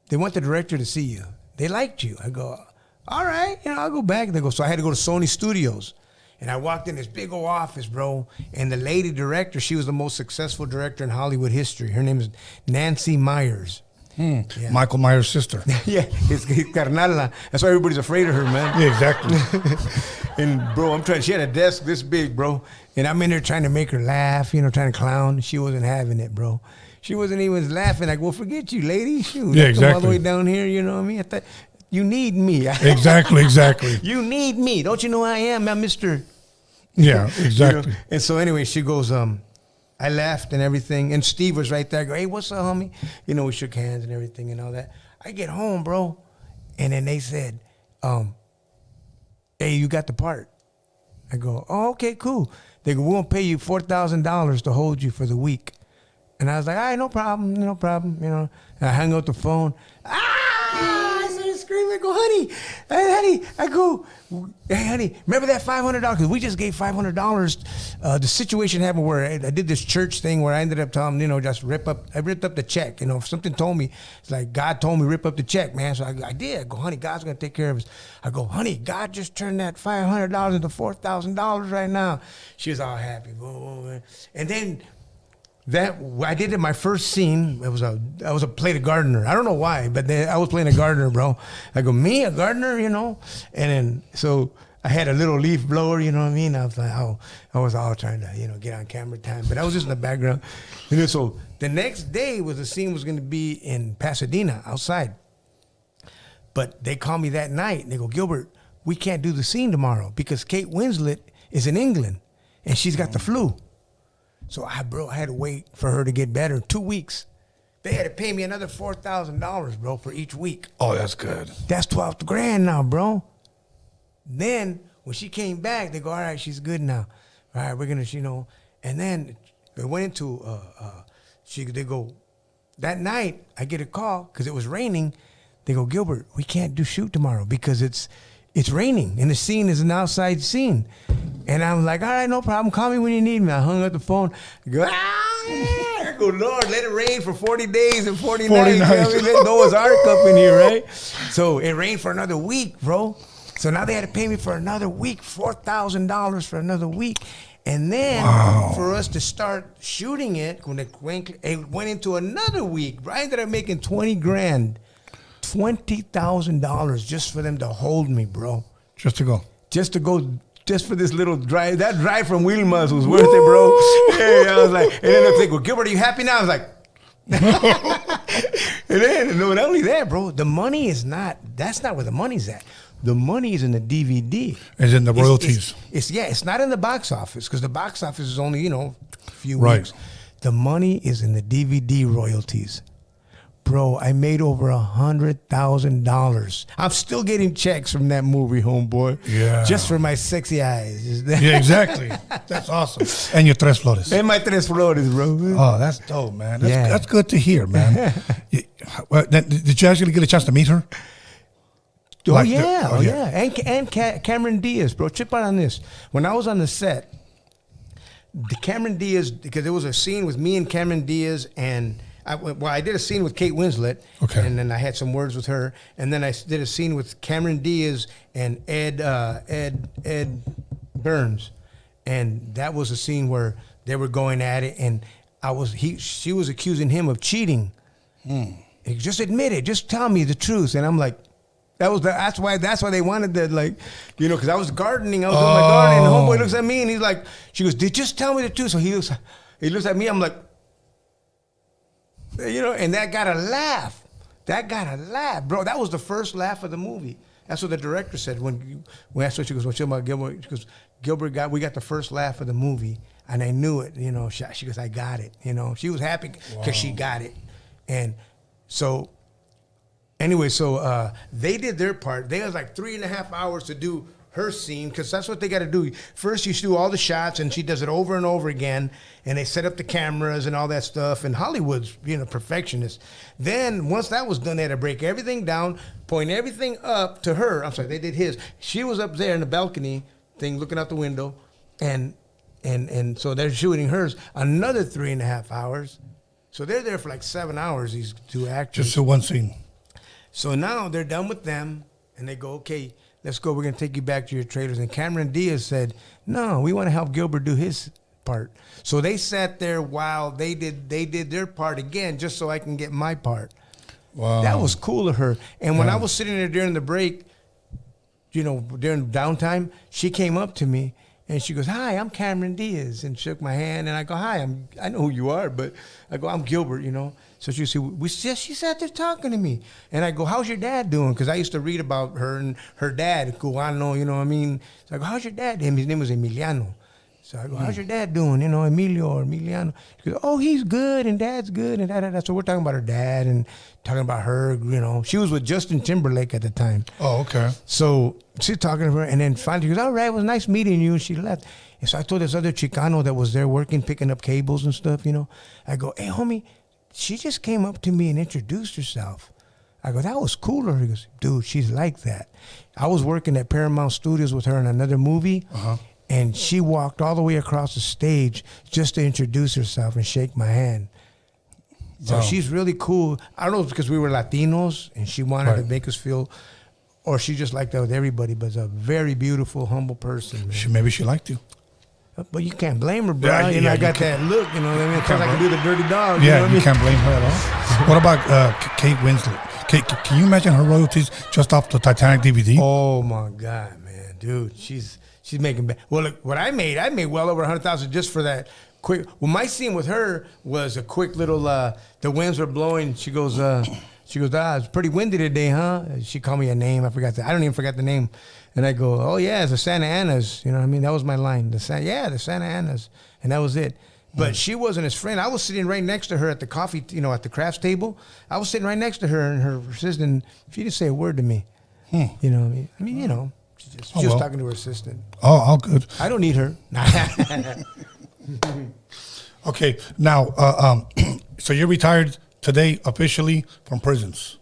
They want the director to see you. They liked you. I go, all right, I'll go back. They go, so I had to go to Sony Studios. And I walked in this big old office, bro. And the lady director, she was the most successful director in Hollywood history. Her name is Nancy Myers. Yeah. Michael Myers' sister. Yeah, his carnala. That's why everybody's afraid of her, man. Yeah, exactly. And bro, she had a desk this big, bro. And I'm in there trying to make her laugh, trying to clown. She wasn't having it, bro. She wasn't even laughing. I go, forget you, lady. Shoot, yeah, I come all the exactly. way down here, you know what I mean? I thought, you need me. Exactly. You need me. Don't you know I am? I'm Mr. Yeah, exactly. And so anyway, she goes, I left and everything. And Steve was right there. I go, hey, what's up, homie? We shook hands and everything and all that. I get home, bro. And then they said, hey, you got the part. I go, oh, okay, cool. They go, we're going to pay you $4,000 to hold you for the week. And I was like, all right, no problem. And I hung up the phone. I started screaming. I go, honey. I go, hey, honey, remember that $500? Because we just gave $500. The situation happened where I did this church thing where I ended up telling them, I ripped up the check. If something told me, it's like God told me rip up the check, man. So I did. I go, honey, God's going to take care of us. I go, honey, God just turned that $500 into $4,000 right now. She was all happy. And then I did it my first scene. I was played a gardener. I don't know why, but I was playing a gardener, bro. I go, me, a gardener, And then so I had a little leaf blower, you know what I mean? I was like, I was all trying to, get on camera time, but I was just in the background. And then so the next day the scene was going to be in Pasadena outside. But they called me that night and they go, Gilbert, we can't do the scene tomorrow because Kate Winslet is in England and she's got the flu. So I had to wait for her to get better. 2 weeks. They had to pay me another $4,000, bro, for each week. Oh, that's good. That's $12,000 now, bro. Then when she came back, they go, all right, she's good now. All right, we're gonna, And then they went into they go, that night I get a call because it was raining. They go, Gilbert, we can't do shoot tomorrow because it's raining and the scene is an outside scene. And I'm like, all right, no problem. Call me when you need me. I hung up the phone. I go, I go, Lord, let it rain for 40 days and 40 nights. Let Noah's Ark up in here, right? So it rained for another week, bro. So now they had to pay me for another week, $4,000 for another week. And then for us to start shooting it, when it went into another week, I ended up making $20,000. $20,000 just for them to hold me, bro. Just to go, just for this little drive. That drive from Wilmington was worth it, bro. Yeah, I was like, and then they go, Gilbert, are you happy now? I was like, and then not only that, bro, the money is that's not where the money's at. The money is in the DVD. It's in the royalties. It's not in the box office because the box office is only, few Right. weeks. The money is in the DVD royalties. Bro, I made over $100,000. I'm still getting checks from that movie, homeboy. Yeah. Just for my sexy eyes. Yeah, exactly. That's awesome. And your tres flores. And my tres flores, bro. Oh, that's dope, man. That's, Yeah. that's good to hear, man. Did you actually get a chance to meet her? Oh, Like yeah. the- Oh, yeah. And Cameron Diaz, bro. Trip out on this. When I was on the set, the Cameron Diaz, because there was a scene with me and Cameron Diaz, and I did a scene with Kate Winslet, Okay. and then I had some words with her, and then I did a scene with Cameron Diaz and Ed Burns, and that was a scene where they were going at it, and she was accusing him of cheating. He just admit it, just tell me the truth, and I'm like. That's why they wanted that, like, you know, because I was gardening, I was doing my gardening, and the homeboy looks at me and he's like, she goes, just tell me the truth. So he looks at me, I'm like, you know, and that got a laugh. Bro. That was the first laugh of the movie. That's what the director said when that's what she goes, what you about Gilbert? She goes, we got the first laugh of the movie, and I knew it, you know. She goes, I got it, you know. She was happy because she got it, and so. Anyway, so they did their part. They had like 3.5 hours to do her scene because that's what they got to do. First, you do all the shots, and she does it over and over again, and they set up the cameras and all that stuff. And Hollywood's, you know, perfectionist. Then once that was done, they had to break everything down, point everything up to her. I'm sorry, they did his. She was up there in the balcony thing, looking out the window, and so they're shooting hers another 3.5 hours. So they're there for like 7 hours. These two actors. Just to one scene. So now they're done with them, and they go, okay, let's go. We're going to take you back to your trailers. And Cameron Diaz said, no, we want to help Gilbert do his part. So they sat there while they did their part again, just so I can get my part. Wow. That was cool of her. And when I was sitting there during the break, you know, during downtime, she came up to me, and she goes, hi, I'm Cameron Diaz, and shook my hand. And I go, hi, I know who you are, but I go, I'm Gilbert, you know. So she sat there talking to me. And I go, how's your dad doing? Because I used to read about her and her dad, Cubano, you know what I mean? So I go, how's your dad? His name was Emiliano. So I go, how's your dad doing? You know, Emilio or Emiliano. She goes, oh, he's good, and dad's good, and da. So we're talking about her dad and talking about her, you know. She was with Justin Timberlake at the time. Oh, okay. So she's talking to her, and then finally she goes, all right, it was nice meeting you, and she left. And so I told this other Chicano that was there working, picking up cables and stuff, you know. I go, hey, homie, she just came up to me and introduced herself. I go, that was cool of her. He goes, dude, she's like that. I was working at Paramount Studios with her in another movie, and she walked all the way across the stage just to introduce herself and shake my hand. So she's really cool. I don't know if it's because we were Latinos and she wanted to make us feel, or she just liked that with everybody, but it's a very beautiful, humble person, man. Maybe she liked you. But you can't blame her, bro. Yeah, you know, I you got can't- that look, you know what I mean? Because I can do the dirty dog. Yeah, you know what I you mean? can't blame her at all. What about Kate Winslet? Kate, can you imagine her royalties just off the Titanic DVD? Oh my God, man, dude, she's making. Well, look, what I made well over 100,000 just for that quick. Well, my scene with her was a quick little. The winds were blowing. She goes, it's pretty windy today, huh? She called me a name. I forgot that. I don't even forget the name. And I go, oh yeah, it's the Santa Anas. You know what I mean? That was my line. The Santa Anas, and that was it. But she wasn't his friend. I was sitting right next to her at the coffee, you know, at the crafts table. I was sitting right next to her, and her assistant, she didn't say a word to me. You know what I mean? I mean, you know, she was talking to her assistant. Oh, all good. I don't need her. Okay, now, so you're retired today officially from prisons.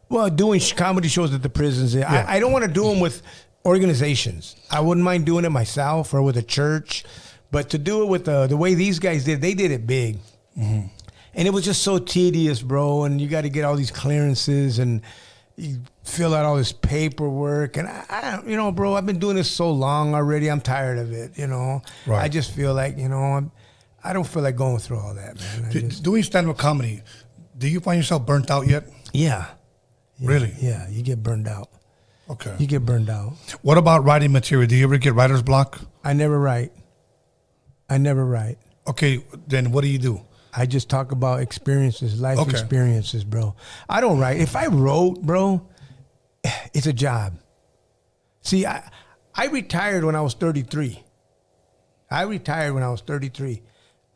Well, doing comedy shows at the prisons. I don't want to do them with organizations. I wouldn't mind doing it myself or with a church. But to do it with the way these guys did, they did it big. And it was just so tedious, bro. And you got to get all these clearances and you fill out all this paperwork. And I you know, bro, I've been doing this so long already. I'm tired of it, you know. Right. I just feel like, you know, I don't feel like going through all that, man. Doing stand-up comedy, do you find yourself burnt out yet? Yeah. Really? Yeah, you get burned out. Okay. You get burned out. What about writing material? Do you ever get writer's block? I never write. Okay, then what do you do? I just talk about experiences, life experiences, bro. I don't write. If I wrote, bro, it's a job. See, I retired when I was 33.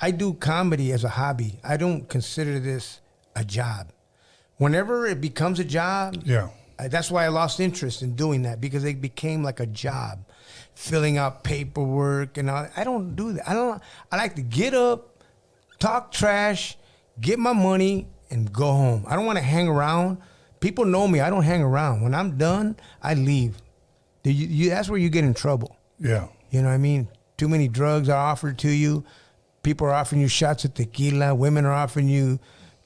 I I do comedy as a hobby. I don't consider this a job. Whenever it becomes a job, Yeah. that's why I lost interest in doing that, because it became like a job, filling out paperwork and all. I don't do that. I like to get up, talk trash, get my money, and go home. I don't want to hang around. People know me. I don't hang around. When I'm done, I leave. That's where you get in trouble. Yeah. You know what I mean? Too many drugs are offered to you. People are offering you shots of tequila. Women are offering you,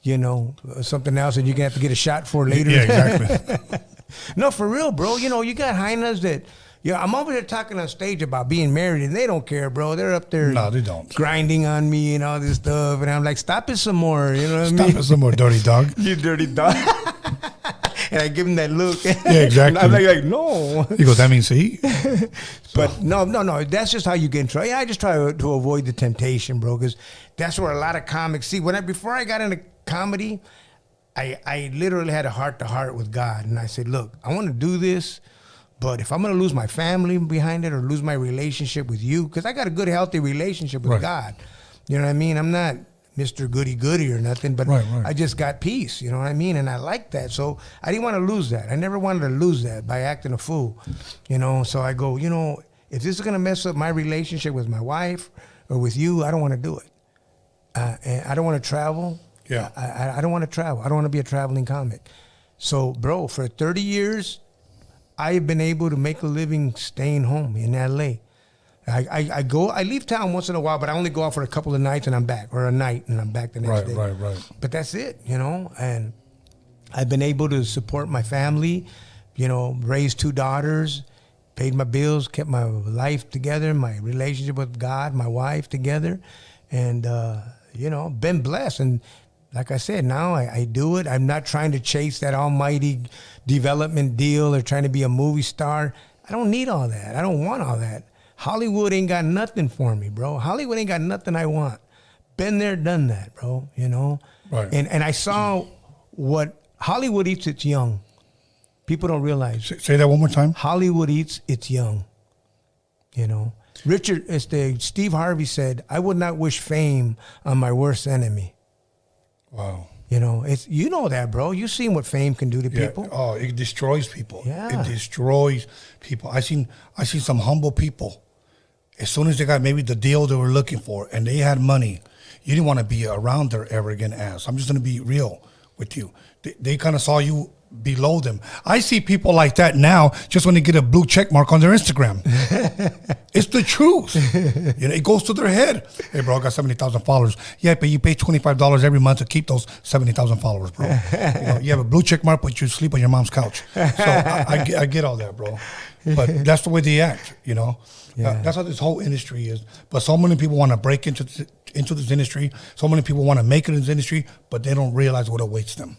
you know, something else that you're going to have to get a shot for later. Yeah, exactly. No, for real, bro. You know, you got hyenas that, I'm over there talking on stage about being married, and they don't care, bro. They're up there. No, they don't. Grinding on me and all this stuff. And I'm like, stop it some more. You know what I mean? Stop it some more, dirty dog. You dirty dog. And I give him that look. Yeah, exactly. I'm like, no. He goes, that means see? But no. That's just how you get in trouble. Yeah, I just try to avoid the temptation, bro, because that's where a lot of comics see. Before I got into comedy, I literally had a heart-to-heart with God. And I said, look, I want to do this, but if I'm going to lose my family behind it or lose my relationship with you, because I got a good, healthy relationship with God. You know what I mean? I'm not Mr. Goody-goody or nothing, but I just got peace, you know what I mean? And I like that. So I didn't want to lose that. I never wanted to lose that by acting a fool, you know? So I go, you know, if this is going to mess up my relationship with my wife or with you, I don't want to do it. And I don't want to travel. Yeah. I don't want to travel. I don't want to be a traveling comic. So, bro, for 30 years, I have been able to make a living staying home in L.A. I leave town once in a while, but I only go out for a couple of nights and I'm back, or a night and I'm back the next day. Right. But that's it, you know, and I've been able to support my family, you know, raised 2 daughters, paid my bills, kept my life together, my relationship with God, my wife together, and, you know, been blessed. And like I said, now I do it. I'm not trying to chase that almighty development deal or trying to be a movie star. I don't need all that. I don't want all that. Hollywood ain't got nothing for me, bro. Hollywood ain't got nothing I want. Been there, done that, bro, you know? Right. And I saw what Hollywood eats its young. People don't realize. Say that one more time. Hollywood eats its young, you know? Steve Harvey said, I would not wish fame on my worst enemy. Wow. You know, you know that, bro. You've seen what fame can do to people. Oh, it destroys people. Yeah. It destroys people. I seen some humble people. As soon as they got maybe the deal they were looking for and they had money, you didn't want to be around their arrogant ass. I'm just going to be real with you. They kind of saw you below them. I see people like that now just when they get a blue check mark on their Instagram. It's the truth. You know, it goes to their head. Hey, bro, I got 70,000 followers. Yeah, but you pay $25 every month to keep those 70,000 followers, bro. You know, you have a blue check mark, but you sleep on your mom's couch. So I get all that, bro. But that's the way they act, you know. Yeah. That's how this whole industry is. But so many people want to break into this industry. So many people want to make it in this industry, but they don't realize what awaits them.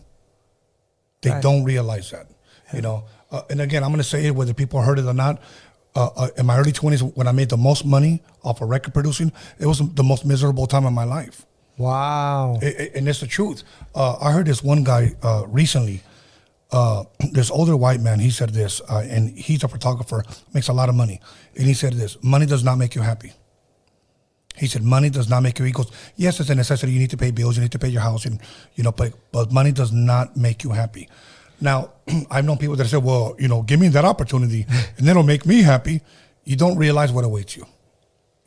They don't realize that, you know. And again, I'm going to say it whether people heard it or not. In my early 20s, when I made the most money off of record producing, it was the most miserable time of my life. Wow. And it's the truth. I heard this one guy recently, this older white man, he said this, and he's a photographer, makes a lot of money. And he said this, money does not make you happy. He said, money does not make you, he goes, yes, it's a necessity. You need to pay bills. You need to pay your house. And, you know, but money does not make you happy. Now, I've known people that say, well, you know, give me that opportunity and that'll make me happy. You don't realize what awaits you.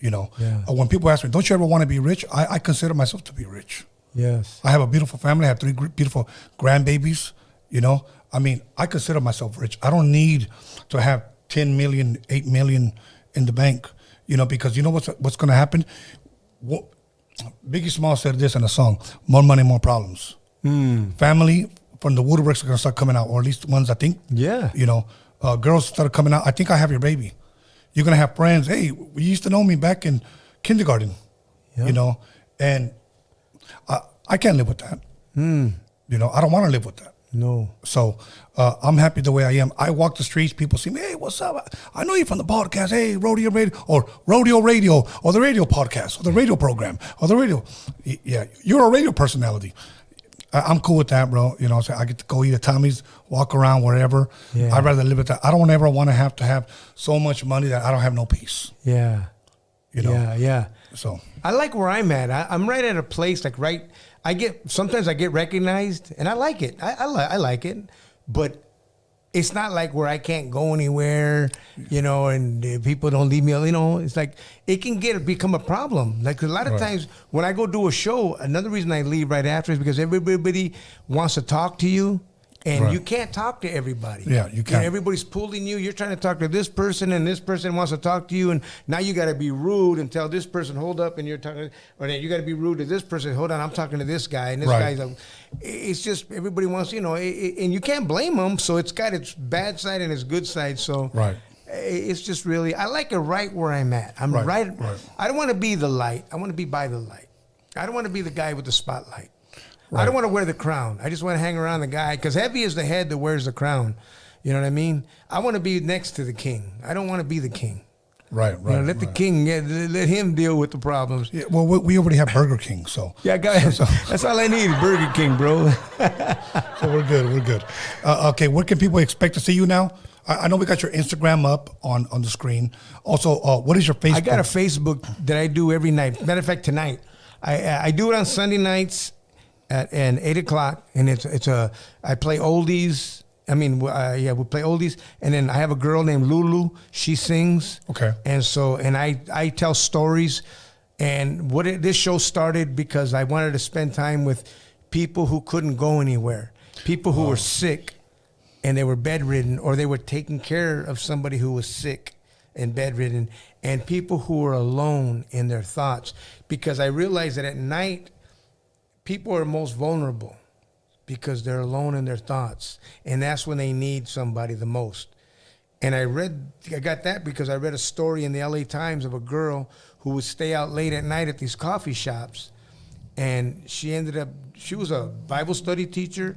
You know, when people ask me, don't you ever want to be rich? I consider myself to be rich. Yes. I have a beautiful family. I have 3 beautiful grandbabies. You know, I mean, I consider myself rich. I don't need to have 10 million, 8 million in the bank. You know, because you know what's going to happen? Biggie Smalls said this in a song, more money, more problems. Family from the woodworks are going to start coming out, or at least ones I think. Yeah. You know, girls started coming out. I think I have your baby. You're going to have friends. Hey, you used to know me back in kindergarten. Yep. You know, and I can't live with that. You know, I don't want to live with that. No. So I'm happy the way I am. I walk the streets. People see me. Hey, what's up? I know you from the podcast. Hey, Rodeo Radio, or Rodeo Radio, or the radio podcast, or the radio program, or the radio. Yeah, you're a radio personality. I'm cool with that, bro. You know, so I get to go eat at Tommy's, walk around wherever. Yeah. I'd rather live with that. I don't ever want to have so much money that I don't have no peace. Yeah. You know? Yeah. So I like where I'm at. I'm right at a place like sometimes I get recognized and I like it. I like it, but it's not like where I can't go anywhere, and people don't leave me. It's like it can become a problem. Like a lot of times when I go do a show, another reason I leave right after is because everybody wants to talk to you. And you can't talk to everybody. Yeah, you can't. Everybody's pulling you. You're trying to talk to this person, and this person wants to talk to you. And now you got to be rude and tell this person, hold up, and you're talking. Or then you got to be rude to this person. Hold on, I'm talking to this guy, and this guy's like, it's just everybody wants, and you can't blame them. So it's got its bad side and its good side. So it's just really, I like it right where I'm at. I'm right. I don't want to be the light. I want to be by the light. I don't want to be the guy with the spotlight. I don't want to wear the crown. I just want to hang around the guy, because heavy is the head that wears the crown. You know what I mean? I want to be next to the king. I don't want to be the king. Right. Let the king, let him deal with the problems. Yeah, well, we already have Burger King, so. Yeah, guys, that's all I need, Burger King, bro. So we're good. Okay, where can people expect to see you now? I know we got your Instagram up on the screen. Also, what is your Facebook? I got a Facebook that I do every night. Matter of fact, tonight. I do it on Sunday nights at 8 o'clock, and I play oldies. I mean, we play oldies, and then I have a girl named Lulu. She sings. Okay. And I tell stories, and this show started because I wanted to spend time with people who couldn't go anywhere, people who were sick, and they were bedridden, or they were taking care of somebody who was sick and bedridden, and people who were alone in their thoughts, because I realized that at night, people are most vulnerable because they're alone in their thoughts, and that's when they need somebody the most. And I got that because I read a story in the LA Times of a girl who would stay out late at night at these coffee shops, and she was a Bible study teacher.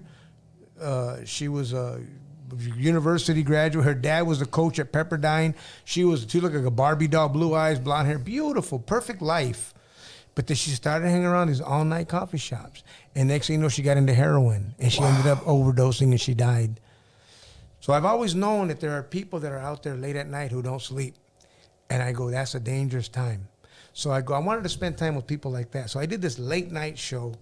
She was a university graduate. Her dad was the coach at Pepperdine. She looked like a Barbie doll, blue eyes, blonde hair, beautiful, perfect life. But then she started hanging around these all-night coffee shops. And next thing you know, she got into heroin. And she ended up overdosing, and she died. So I've always known that there are people that are out there late at night who don't sleep. And I go, that's a dangerous time. So I wanted to spend time with people like that. So I did this late night show.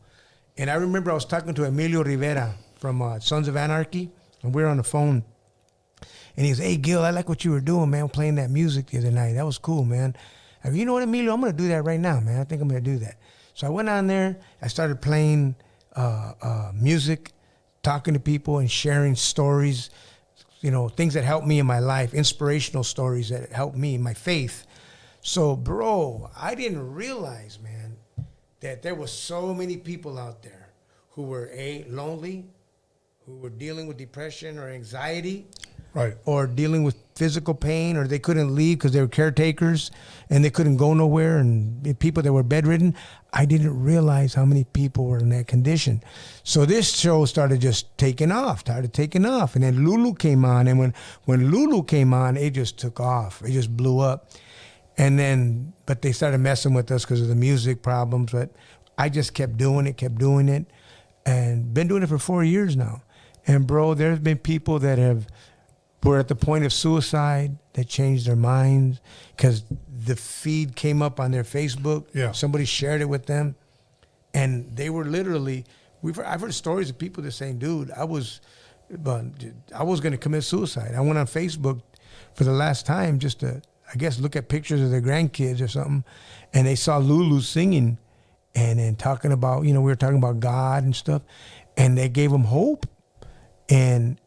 And I remember I was talking to Emilio Rivera from Sons of Anarchy. And we were on the phone. And he goes, hey, Gil, I like what you were doing, man, playing that music the other night. That was cool, man. I go, you know what, Emilio? I'm going to do that right now, man. I think I'm going to do that. So I went on there. I started playing music, talking to people and sharing stories, things that helped me in my life, inspirational stories that helped me in my faith. So, bro, I didn't realize, man, that there were so many people out there who were, lonely, who were dealing with depression or anxiety, right, or dealing with physical pain, or they couldn't leave because they were caretakers and they couldn't go nowhere, and people that were bedridden. I didn't realize how many people were in that condition. So this show started just taking off. And then Lulu came on, and when Lulu came on, it just took off. It just blew up. But they started messing with us because of the music problems. But I just kept doing it, and been doing it for 4 years now. And bro, there's been people that were at the point of suicide that changed their minds because the feed came up on their Facebook. Yeah. Somebody shared it with them, and they were literally. I've heard stories of people that saying, "Dude, I was going to commit suicide. I went on Facebook for the last time just to, I guess, look at pictures of their grandkids or something, and they saw Lulu singing, and then talking about, we were talking about God and stuff, and they gave them hope, and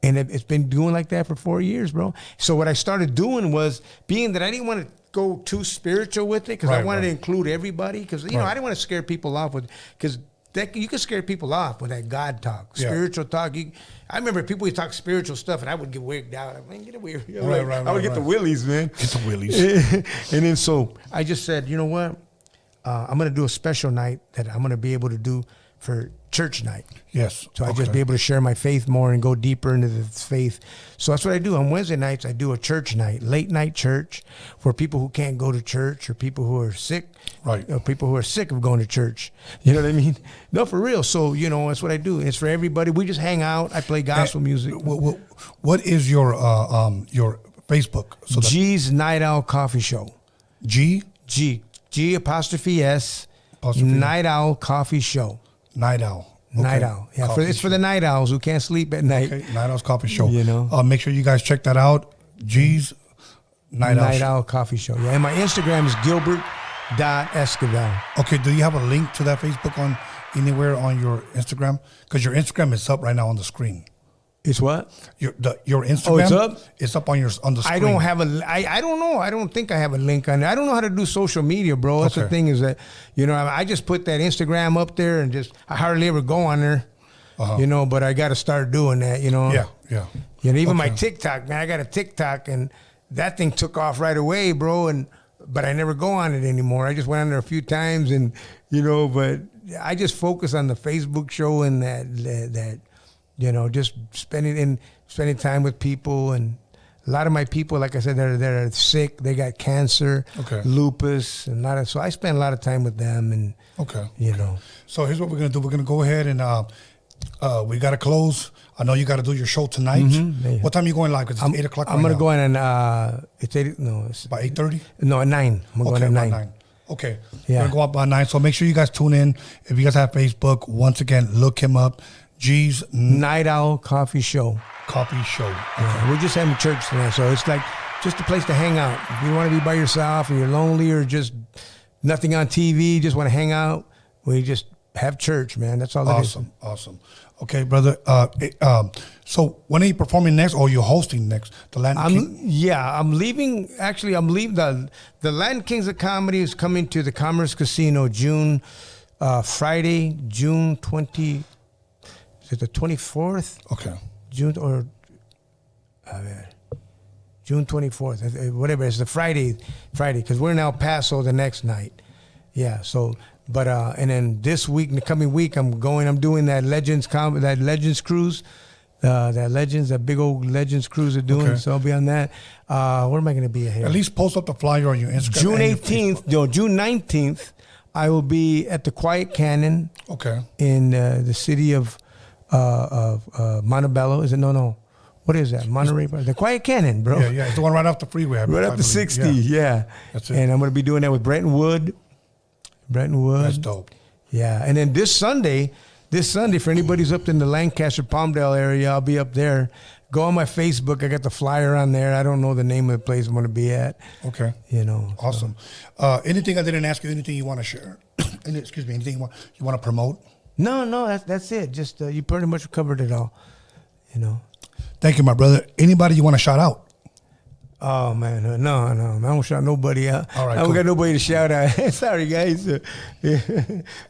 it's been doing like that for 4 years, bro. So what I started doing was, being that I didn't want to go too spiritual with it, because I wanted to include everybody, because, I didn't want to scare people off with, because you can scare people off with that God talk, spiritual talk. I remember people would talk spiritual stuff, and I would get wigged out. I'm like, get weird. I would get the willies, man. Get the willies. And then so I just said, you know what? I'm going to do a special night that I'm going to be able to do for church night. Yes. So I just be able to share my faith more and go deeper into the faith. So that's what I do. On Wednesday nights, I do a church night, late night church, for people who can't go to church, or people who are sick. Right. People who are sick of going to church. You know what I mean? No, for real. So, that's what I do. It's for everybody. We just hang out. I play gospel music. What is your Facebook? G's Night Owl Coffee Show. G G''S Night Owl Coffee Show. Night Owl. Okay. Night Owl. Yeah, it's for the night owls who can't sleep at night. Okay, Night Owl's Coffee Show. You know? Make sure you guys check that out. G's Night Owl Coffee Show. Yeah, and my Instagram is Gilbert.Esquivel. Okay, do you have a link to that Facebook on anywhere on your Instagram? Because your Instagram is up right now on the screen. It's what? Your Instagram. Oh, it's up? It's up on the screen. I don't have I don't know. I don't think I have a link on it. I don't know how to do social media, bro. That's the thing is that, you know, I just put that Instagram up there and I hardly ever go on there, you know, but I got to start doing that, you know. Yeah. You know, even my TikTok, man, I got a TikTok and that thing took off right away, bro. But I never go on it anymore. I just went on there a few times and, you know, but I just focus on the Facebook show and that you know, just spending time with people. And a lot of my people, like I said, they're sick. They got cancer, lupus, and so I spend a lot of time with them. And you know. So here's what we're gonna do. We're gonna go ahead and we gotta close. I know you gotta do your show tonight. Mm-hmm. What time are you going live? Because it's 8 o'clock. I'm gonna go in and it's 8. No, it's by 8:30. No, at 9. I'm going at 9. Okay. Yeah. We're gonna go up by 9. So make sure you guys tune in. If you guys have Facebook, once again, look him up. G's Night Owl Coffee Show. Coffee Show. Okay. Yeah, we're just having church tonight, so it's like just a place to hang out. If you want to be by yourself or you're lonely or just nothing on TV, just want to hang out, we just have church, man. That's all it is. Awesome. Okay, brother. So when are you performing next, or are you hosting next? The Latin King? Yeah, I'm leaving. Actually, I'm leaving. The Latin Kings of Comedy is coming to the Commerce Casino Friday, June 20. Is it the 24th? Okay. June 24th, whatever. It's the Friday, because we're in El Paso the next night. Yeah. So, but and then this week, in the coming week, I'm doing that Legends cruise, that big old Legends cruise they're doing. Okay. So I'll be on that. Where am I going to be here? At least post up the flyer on your Instagram. June 18th, June 19th, I will be at the Quiet Cannon. Okay. In the city of Montebello. Is it? No. What is that? Monterey? The Quiet Cannon, bro. Yeah. It's the one right off the freeway. Right off the 60, yeah. That's it. And I'm going to be doing that with Brenton Wood. That's dope. Yeah. And then this Sunday, for anybody who's up in the Lancaster, Palmdale area, I'll be up there. Go on my Facebook. I got the flyer on there. I don't know the name of the place I'm going to be at. Okay. You know. Awesome. So. Anything I didn't ask you, anything you want to share? Excuse me, anything you want to promote? No, that's it. Just you pretty much covered it all, you know. Thank you, my brother. Anybody you want to shout out? Oh man, no, I don't shout nobody out. All right, I don't got nobody to shout out. Sorry, guys.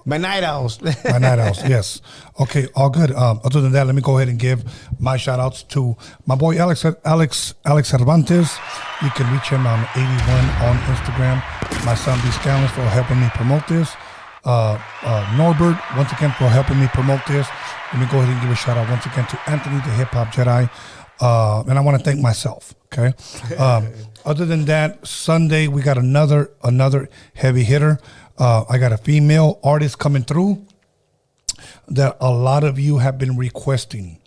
My night owls. My night owls. Yes. Okay. All good. Other than that, let me go ahead and give my shout outs to my boy Alex Cervantes. You can reach him on 81 on Instagram. My son B. Scallons for helping me promote this. Norbert, once again, for helping me promote this. Let me go ahead and give a shout out once again to Anthony, the Hip Hop Jedi. And I want to thank myself. Okay. Other than that, Sunday we got another heavy hitter. I got a female artist coming through that a lot of you have been requesting.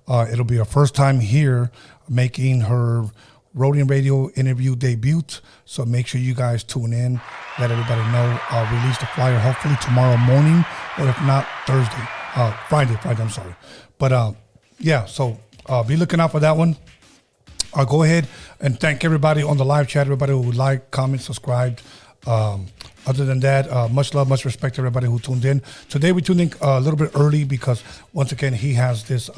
It'll be her first time here making her Roadium Radio interview debut. So make sure you guys tune in. Let everybody know. I'll release the flyer hopefully tomorrow morning, or if not Thursday, Friday. I'm sorry. But yeah, so be looking out for that one. I'll go ahead and thank everybody on the live chat, everybody who liked, commented, subscribed. Other than that, much love, much respect to everybody who tuned in. Today we tuned in a little bit early because once again he has this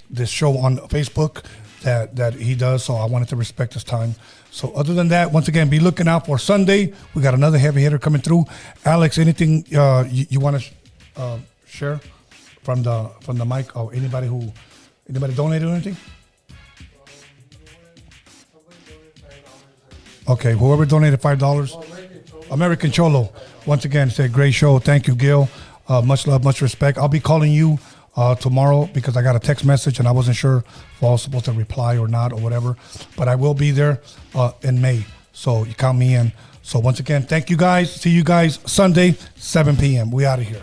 this show on Facebook that he does, so I wanted to respect his time. So other than that, once again, be looking out for Sunday. We got another heavy hitter coming through. Alex, anything you want to share from the mic, or anybody donated or anything? Okay, whoever donated $5. American Cholo. Once again, said great show. Thank you, Gil. Much love, much respect. I'll be calling you tomorrow because I got a text message and I wasn't sure if I was supposed to reply or not or whatever. But I will be there in May. So you count me in. So once again, thank you guys. See you guys Sunday, 7 p.m. We out of here.